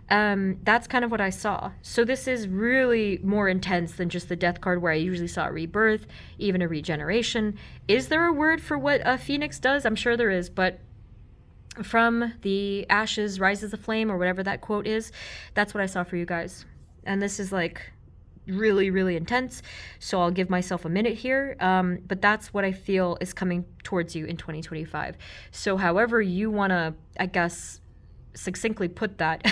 That's kind of what I saw. So this is really more intense than just the death card where I usually saw a rebirth, even a regeneration. Is there a word for what a phoenix does? I'm sure there is, but from the ashes rises a flame, or whatever that quote is, that's what I saw for you guys. And this is like really, really intense. So I'll give myself a minute here. But that's what I feel is coming towards you in 2025. So however you want to, I guess, succinctly put that,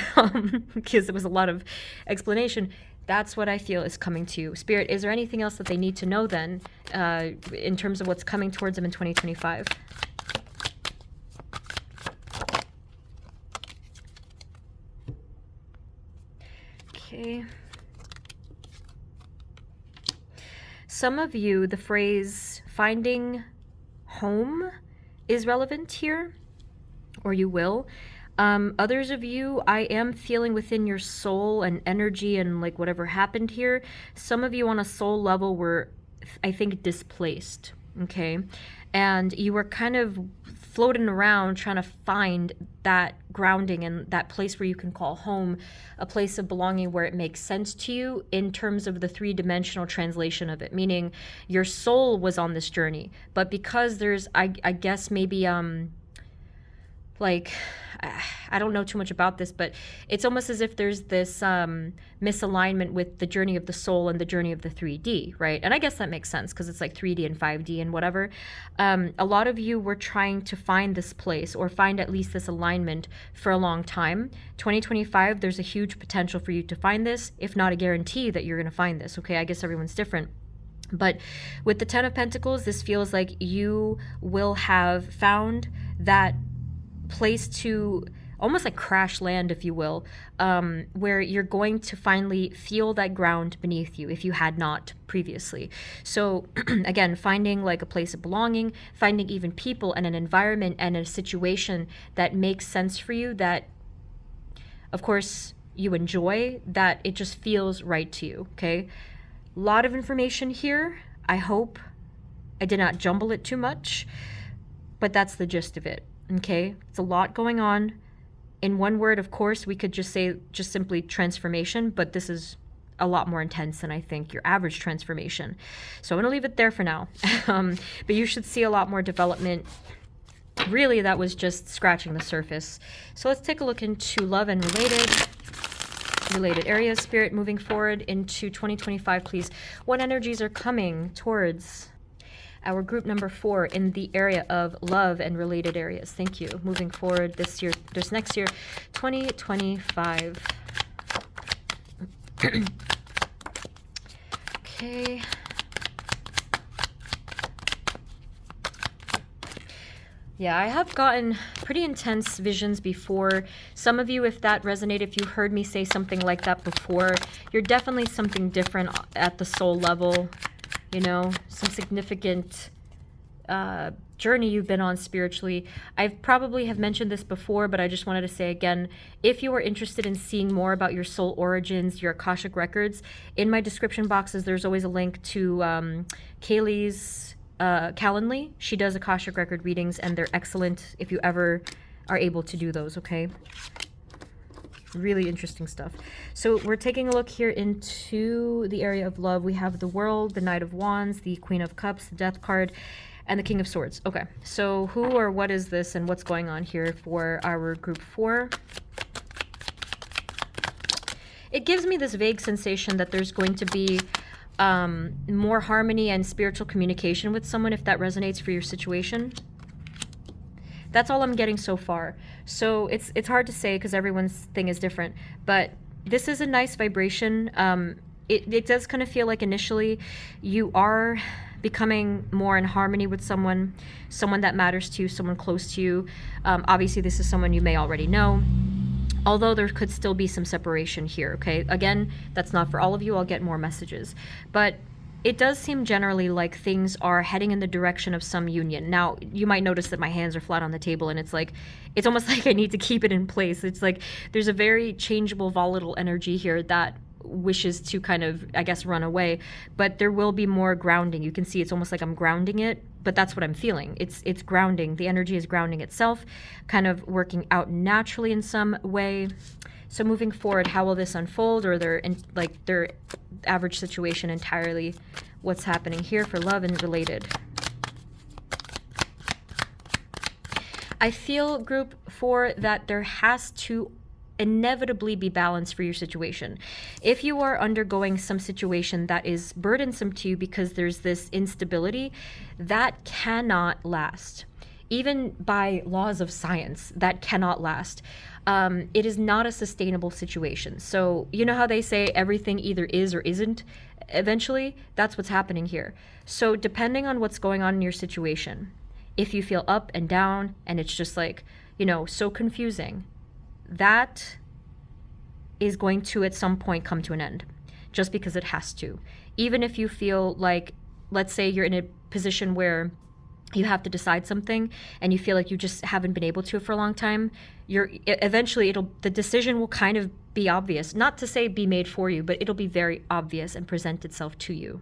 because it was a lot of explanation, that's what I feel is coming to you. Spirit, is there anything else that they need to know then, in terms of what's coming towards them in 2025? Okay. Some of you, the phrase finding home is relevant here, or you will. Others of you, I am feeling within your soul and energy and like whatever happened here. Some of you on a soul level were, I think, displaced, okay? And you were kind of floating around trying to find that grounding and that place where you can call home, a place of belonging where it makes sense to you in terms of the three-dimensional translation of it, meaning your soul was on this journey, but because there's, I guess maybe, like, I don't know too much about this, but it's almost as if there's this misalignment with the journey of the soul and the journey of the 3D, right? And I guess that makes sense because it's like 3D and 5D and whatever. A lot of you were trying to find this place or find at least this alignment for a long time. 2025, there's a huge potential for you to find this, if not a guarantee that you're going to find this, okay? I guess everyone's different. But with the Ten of Pentacles, this feels like you will have found that place to almost like crash land, if you will, where you're going to finally feel that ground beneath you if you had not previously. So again, finding like a place of belonging, finding even people and an environment and a situation that makes sense for you, that of course you enjoy, that it just feels right to you, okay? A lot of information here. I hope I did not jumble it too much, but that's the gist of it. Okay, it's a lot going on. In one word, of course, we could just say just simply transformation, but this is a lot more intense than I think your average transformation. So I'm going to leave it there for now. But you should see a lot more development. Really, that was just scratching the surface. So let's take a look into love and related areas. Spirit, moving forward into 2025, please. What energies are coming towards our group number 4 in the area of love and related areas? Thank you. Moving forward this year, this next year, 2025. Okay. Yeah, I have gotten pretty intense visions before. Some of you, if that resonated, if you heard me say something like that before, you're definitely something different at the soul level. You know, some significant journey you've been on spiritually. I probably have mentioned this before, but I just wanted to say again, if you are interested in seeing more about your soul origins, your Akashic records, in my description boxes, there's always a link to Kaylee's Calendly. She does Akashic record readings, and they're excellent if you ever are able to do those, okay? Really interesting stuff. So we're taking a look here into the area of love. We have the World, the Knight of Wands, the Queen of Cups, the Death card, and the King of Swords. Okay, so who or what is this and what's going on here for our group 4? It gives me this vague sensation that there's going to be more harmony and spiritual communication with someone, if that resonates for your situation. That's all I'm getting so far. So it's hard to say because everyone's thing is different, but this is a nice vibration. It does kind of feel like initially you are becoming more in harmony with someone that matters to you, someone close to you. Obviously, this is someone you may already know, although there could still be some separation here, okay? Again, that's not for all of you. I'll get more messages. But it does seem generally like things are heading in the direction of some union. Now, you might notice that my hands are flat on the table, and it's like, it's almost like I need to keep it in place. It's like there's a very changeable, volatile energy here that wishes to kind of, I guess, run away, but there will be more grounding. You can see it's almost like I'm grounding it, but that's what I'm feeling. It's grounding. The energy is grounding itself, kind of working out naturally in some way. So moving forward, how will this unfold, or their average situation entirely? What's happening here for love and related? I feel, group 4, that there has to inevitably be balance for your situation. If you are undergoing some situation that is burdensome to you because there's this instability, that cannot last. Even by laws of science, that cannot last. It is not a sustainable situation. So you know how they say everything either is or isn't? Eventually, that's what's happening here. So depending on what's going on in your situation, if you feel up and down and it's just like, so confusing, that is going to at some point come to an end, just because it has to. Even if you feel like, let's say you're in a position where you have to decide something and you feel like you just haven't been able to for a long time, eventually the decision will kind of be obvious. Not to say be made for you, but it'll be very obvious and present itself to you.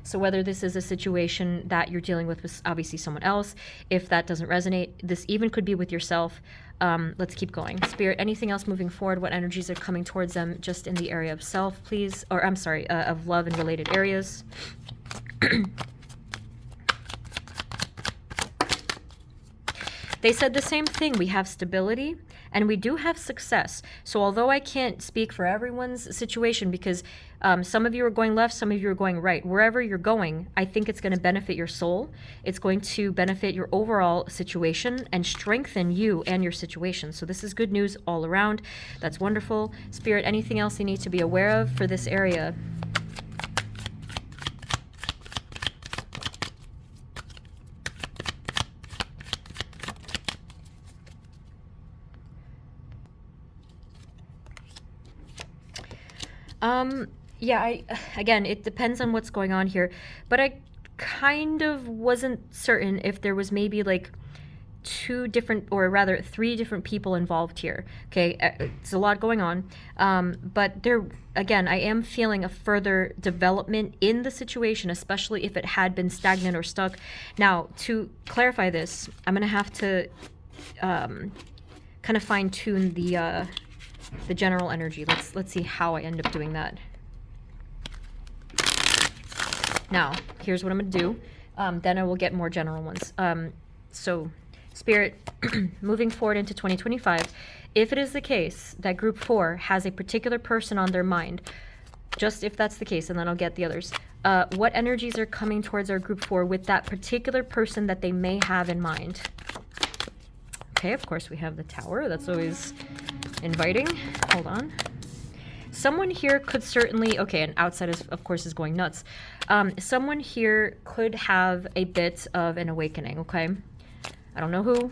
So whether this is a situation that you're dealing with obviously someone else, if that doesn't resonate, this even could be with yourself. Let's keep going. Spirit, anything else moving forward? What energies are coming towards them just in the area of self, please? Or I'm sorry, of love and related areas. They said the same thing. We have stability and we do have success. So although I can't speak for everyone's situation, because some of you are going left, some of you are going right. Wherever you're going, I think it's going to benefit your soul. It's going to benefit your overall situation and strengthen you and your situation. So this is good news all around. That's wonderful. Spirit, anything else you need to be aware of for this area? Yeah, again, it depends on what's going on here, but I kind of wasn't certain if there was maybe like 2 different, or rather 3 different people involved here. Okay, it's a lot going on, but there, again, I am feeling a further development in the situation, especially if it had been stagnant or stuck. Now, to clarify this, I'm gonna have to kind of fine-tune the general energy. Let's see how I end up doing that. Now, here's what I'm going to do. Then I will get more general ones. So, Spirit, moving forward into 2025, if it is the case that Group 4 has a particular person on their mind, just if that's the case, and then I'll get the others, what energies are coming towards our Group 4 with that particular person that they may have in mind? Okay, of course we have the Tower. That's always inviting. Hold on. Someone here could certainly, okay, and outside of course is going nuts. Someone here could have a bit of an awakening, okay? I don't know who,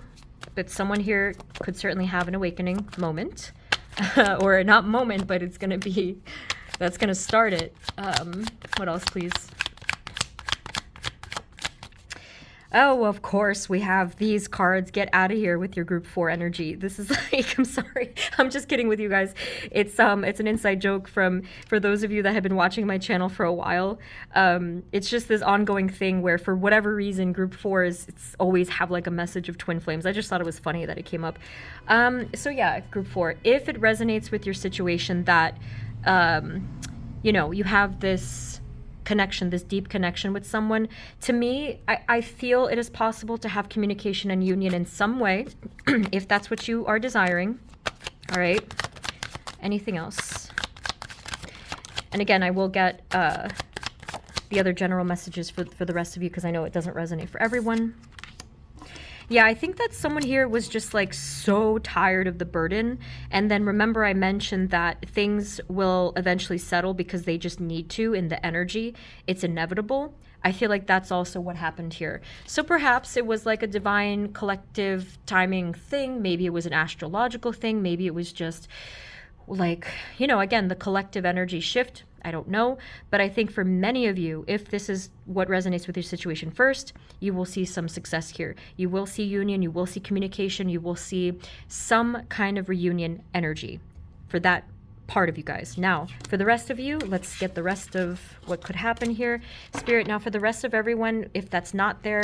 but someone here could certainly have an awakening moment. Or not moment, but it's going to be, that's going to start it. What else, please? Oh, of course, we have these cards. Get out of here with your Group 4 energy. This is like, I'm sorry. I'm just kidding with you guys. It's an inside joke for those of you that have been watching my channel for a while. It's just this ongoing thing where for whatever reason, Group 4s, it's always have like a message of twin flames. I just thought it was funny that it came up. So yeah, Group 4, if it resonates with your situation that, you have this connection, this deep connection with someone, to me, I feel it is possible to have communication and union in some way, if that's what you are desiring. All right. Anything else? And again, I will get the other general messages for the rest of you, because I know it doesn't resonate for everyone. Yeah, I think that someone here was just like so tired of the burden. And then remember, I mentioned that things will eventually settle because they just need to in the energy. It's inevitable. I feel like that's also what happened here. So perhaps it was like a divine collective timing thing. Maybe it was an astrological thing. Maybe it was just like, you know, again, the collective energy shift. I don't know. But I think for many of you, if this is what resonates with your situation first, you will see some success here. You will see union. You will see communication. You will see some kind of reunion energy for that part of you guys. Now, for the rest of you, let's get the rest of what could happen here. Spirit, now for the rest of everyone, if that's not their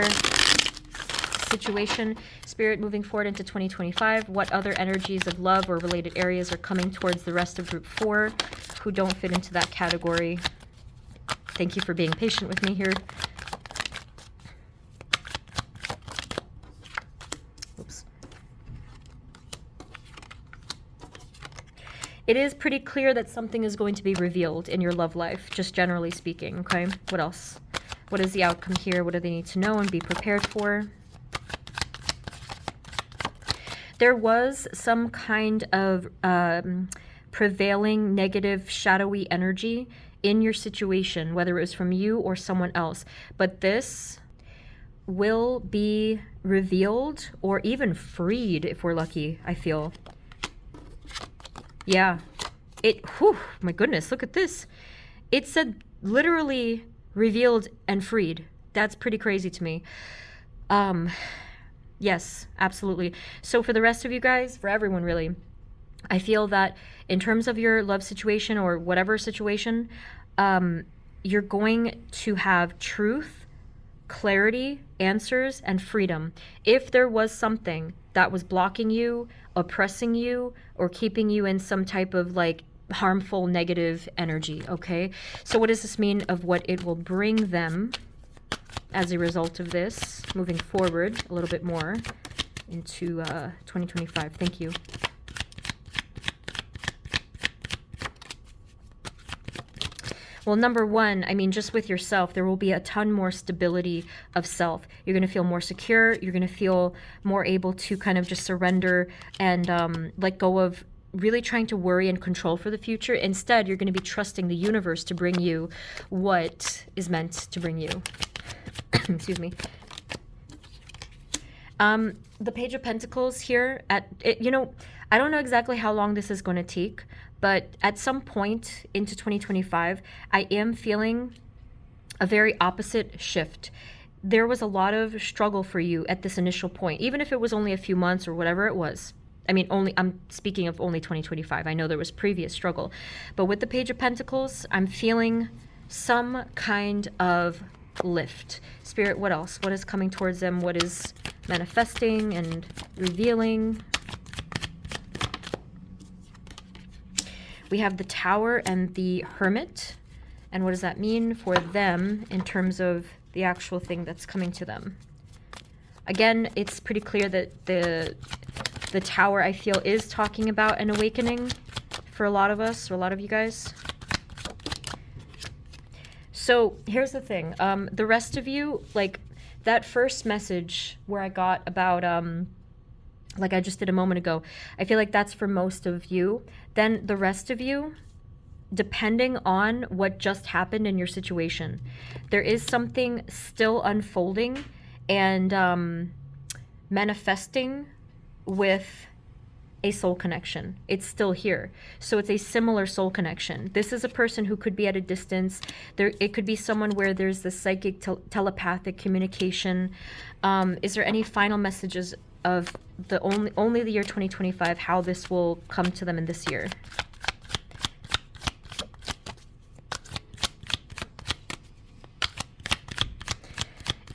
situation, Spirit, moving forward into 2025, what other energies of love or related areas are coming towards the rest of group 4 who don't fit into that category? Thank you for being patient with me here. Oops. It is pretty clear that something is going to be revealed in your love life, just generally speaking, okay? What else? What is the outcome here? What do they need to know and be prepared for? There was some kind of prevailing negative, shadowy energy in your situation, whether it was from you or someone else. But this will be revealed or even freed if we're lucky, I feel. Yeah. Whew, my goodness, look at this. It said literally revealed and freed. That's pretty crazy to me. Yes, absolutely. So for the rest of you guys, for everyone really, I feel that in terms of your love situation or whatever situation, you're going to have truth, clarity, answers, and freedom. If there was something that was blocking you, oppressing you, or keeping you in some type of like harmful, negative energy, okay? So what does this mean of what it will bring them as a result of this, moving forward a little bit more into 2025? Thank you. Well, number one, I mean, just with yourself, there will be a ton more stability of self. You're going to feel more secure. You're going to feel more able to kind of just surrender and let go of really trying to worry and control for the future. Instead, you're going to be trusting the universe to bring you what is meant to bring you. Excuse me. The Page of Pentacles here, you know, I don't know exactly how long this is going to take, but at some point into 2025, I am feeling a very opposite shift. There was a lot of struggle for you at this initial point, even if it was only a few months or whatever it was. I mean, I'm speaking of only 2025. I know there was previous struggle, but with the Page of Pentacles, I'm feeling some kind of lift. Spirit, what else? What is coming towards them? What is manifesting and revealing? We have the Tower and the Hermit. And what does that mean for them in terms of the actual thing that's coming to them? Again, it's pretty clear that the Tower, I feel, is talking about an awakening for a lot of us, or a lot of you guys. So here's the thing. The rest of you, like that first message where I got about, like I just did a moment ago, I feel like that's for most of you. Then the rest of you, depending on what just happened in your situation, there is something still unfolding and manifesting with a soul connection. It's still here. So it's a similar soul connection. This is a person who could be at a distance. It could be someone where there's the psychic telepathic communication. Is there any final messages of only the year 2025, how this will come to them in this year?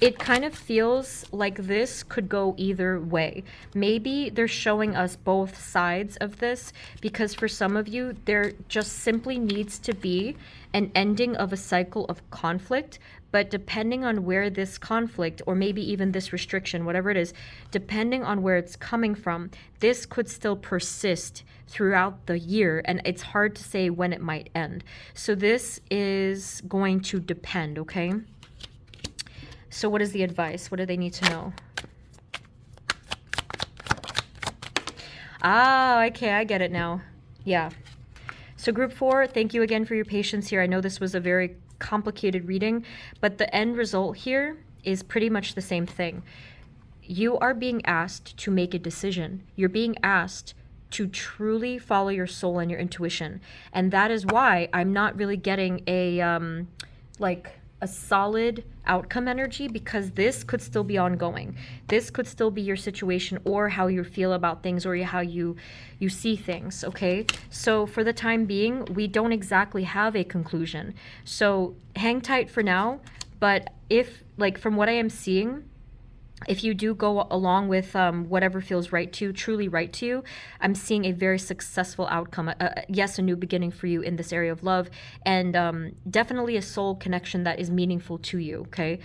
It kind of feels like this could go either way. Maybe they're showing us both sides of this because for some of you, there just simply needs to be an ending of a cycle of conflict. But depending on where this conflict, or maybe even this restriction, whatever it is, depending on where it's coming from, this could still persist throughout the year. And it's hard to say when it might end. So this is going to depend, okay? So what is the advice? What do they need to know? Ah, okay, I get it now. Yeah. So group 4, thank you again for your patience here. I know this was a very complicated reading, but the end result here is pretty much the same thing. You are being asked to make a decision. You're being asked to truly follow your soul and your intuition. And that is why I'm not really getting a like a solid outcome energy, because this could still be ongoing. This could still be your situation, or how you feel about things, or how you see things, okay? So for the time being, we don't exactly have a conclusion. So hang tight for now, but if, like, from what I am seeing, if you do go along with whatever feels right to you, truly right to you, I'm seeing a very successful outcome. Yes, a new beginning for you in this area of love, and definitely a soul connection that is meaningful to you, okay?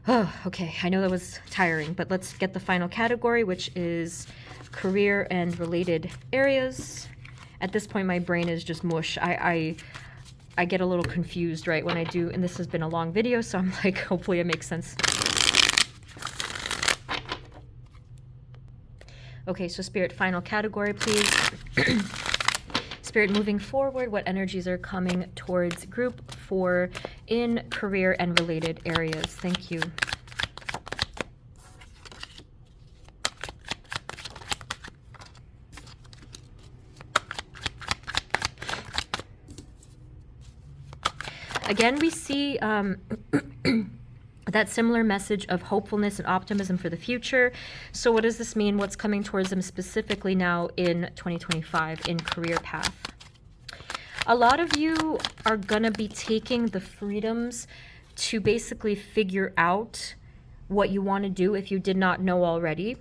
Oh, okay, I know that was tiring, but let's get the final category, which is career and related areas. At this point, my brain is just mush. I get a little confused, right, when I do, and this has been a long video, so I'm like, hopefully it makes sense. Okay, so Spirit, final category, please. Spirit, moving forward, what energies are coming towards group 4 in career and related areas? Thank you. Again, we see that similar message of hopefulness and optimism for the future. So what does this mean? What's coming towards them specifically now in 2025 in career path? A lot of you are gonna be taking the freedoms to basically figure out what you want to do if you did not know already.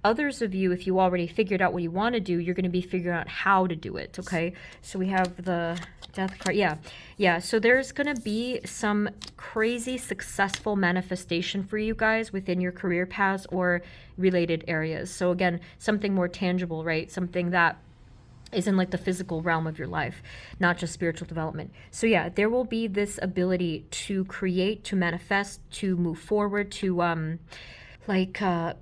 Others of you, if you already figured out what you want to do, you're going to be figuring out how to do it, okay? So we have the Death card. Yeah. So there's going to be some crazy successful manifestation for you guys within your career paths or related areas. So again, something more tangible, right? Something that is in like the physical realm of your life, not just spiritual development. So yeah, there will be this ability to create, to manifest, to move forward, to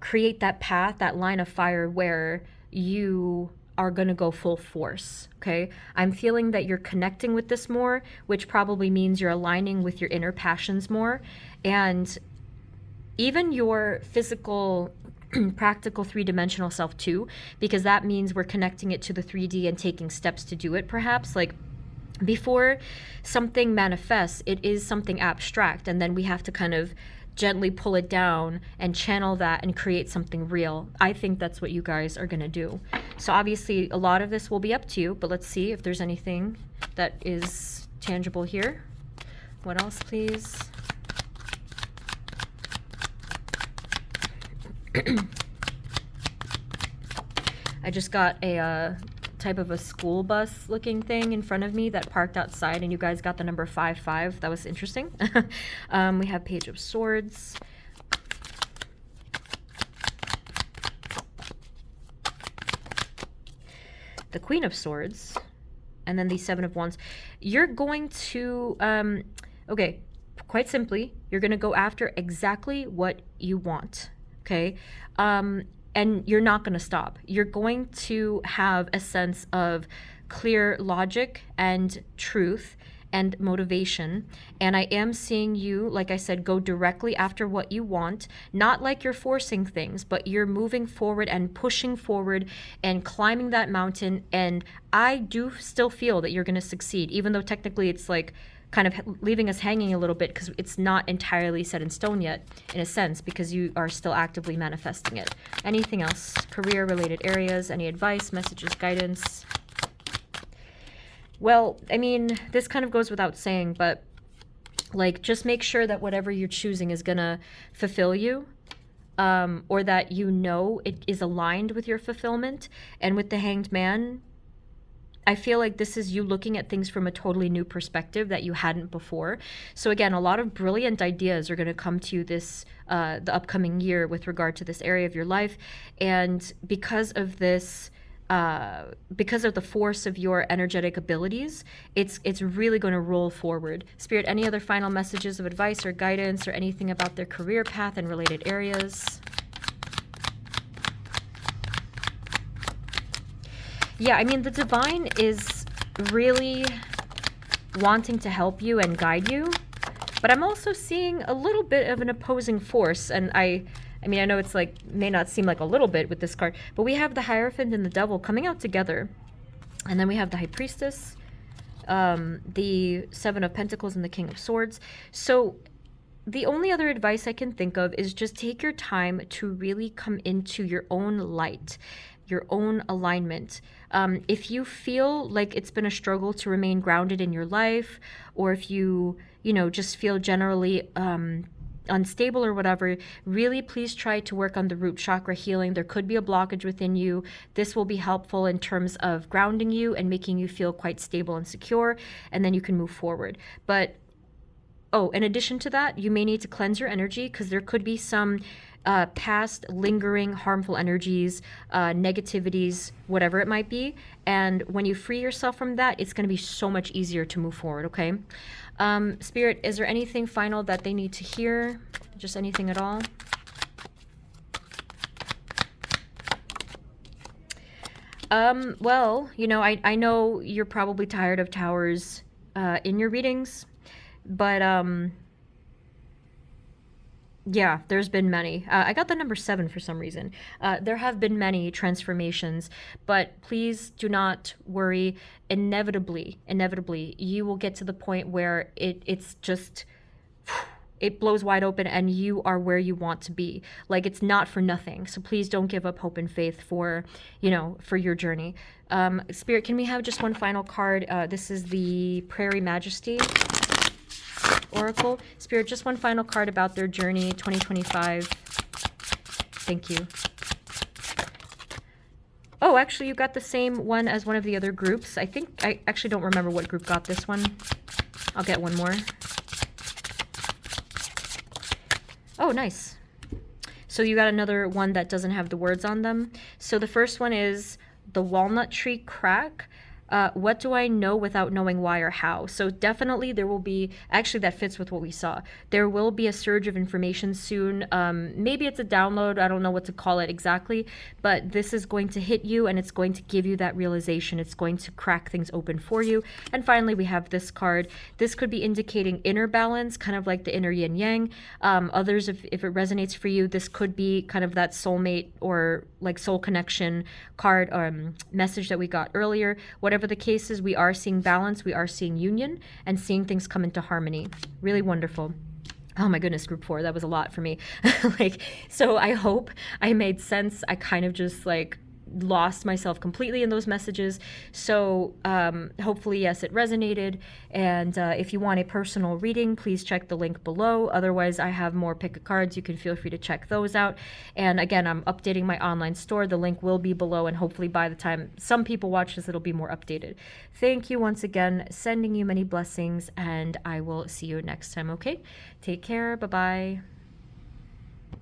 create that path, that line of fire where you are going to go full force, okay? I'm feeling that you're connecting with this more, which probably means you're aligning with your inner passions more, and even your physical practical three-dimensional self too, because that means we're connecting it to the 3D and taking steps to do it. Perhaps like before something manifests, it is something abstract, and then we have to kind of gently pull it down and channel that and create something real. I think that's what you guys are going to do. So obviously a lot of this will be up to you, but let's see if there's anything that is tangible here. What else, please? I just got a type of a school bus looking thing in front of me that parked outside, and you guys got the number 55. That was interesting. We have Page of Swords. The Queen of Swords. And then the Seven of Wands. You're going to, okay, quite simply, you're going to go after exactly what you want. Okay, and you're not going to stop. You're going to have a sense of clear logic and truth and motivation. And I am seeing you, like I said, go directly after what you want, not like you're forcing things, but you're moving forward and pushing forward and climbing that mountain. And I do still feel that you're going to succeed, even though technically it's like kind of leaving us hanging a little bit because it's not entirely set in stone yet, in a sense, because you are still actively manifesting it. Anything else? Career-related areas, any advice, messages, guidance? Well, I mean, this kind of goes without saying, but like, just make sure that whatever you're choosing is gonna fulfill you, or that you know it is aligned with your fulfillment. And with the Hanged Man, I feel like this is you looking at things from a totally new perspective that you hadn't before. So again, a lot of brilliant ideas are going to come to you this the upcoming year with regard to this area of your life. And because of this, because of the force of your energetic abilities, it's really going to roll forward. Spirit, any other final messages of advice or guidance or anything about their career path and related areas? Yeah, I mean, the divine is really wanting to help you and guide you, but I'm also seeing a little bit of an opposing force. And I mean, I know it's like, may not seem like a little bit with this card, but we have the Hierophant and the Devil coming out together. And then we have the High Priestess, the Seven of Pentacles, and the King of Swords. So the only other advice I can think of is just take your time to really come into your own light, your own alignment. If you feel like it's been a struggle to remain grounded in your life, or if you just feel generally unstable or whatever, really please try to work on the root chakra healing. There could be a blockage within you. This will be helpful in terms of grounding you and making you feel quite stable and secure, and then you can move forward. But oh, in addition to that, you may need to cleanse your energy, because there could be some past lingering harmful energies, negativities, whatever it might be. And when you free yourself from that, it's going to be so much easier to move forward, okay? Spirit, is there anything final that they need to hear? Just anything at all? Well, I know you're probably tired of towers in your readings, but yeah, there's been many. I got the number 7 for some reason. There have been many transformations, but please do not worry. Inevitably, you will get to the point where it's just, it blows wide open and you are where you want to be. Like, it's not for nothing. So please don't give up hope and faith for your journey. Spirit, can we have just one final card? This is the Prairie Majesty Oracle. Spirit, just one final card about their journey 2025. Thank you. Oh, actually, you got the same one as one of the other groups. I actually don't remember what group got this one. I'll get one more. Oh, nice. So you got another one that doesn't have the words on them. So the first one is the Walnut Tree Crack. What do I know without knowing why or how? So definitely there will be, actually that fits with what we saw. There will be a surge of information soon. Maybe it's a download. I don't know what to call it exactly, but this is going to hit you and it's going to give you that realization. It's going to crack things open for you. And finally, we have this card. This could be indicating inner balance, kind of like the inner yin yang. Others, if it resonates for you, this could be kind of that soulmate or like soul connection card message that we got earlier. Whatever the case is, we are seeing balance, we are seeing union, and seeing things come into harmony. Really wonderful. Oh my goodness, group 4, that was a lot for me. So I hope I made sense. I kind of just lost myself completely in those messages. So hopefully, yes, it resonated. And if you want a personal reading, please check the link below. Otherwise, I have more pick a cards. You can feel free to check those out. And again, I'm updating my online store. The link will be below, and hopefully by the time some people watch this, it'll be more updated. Thank you once again, sending you many blessings, and I will see you next time, okay? Take care. Bye-bye.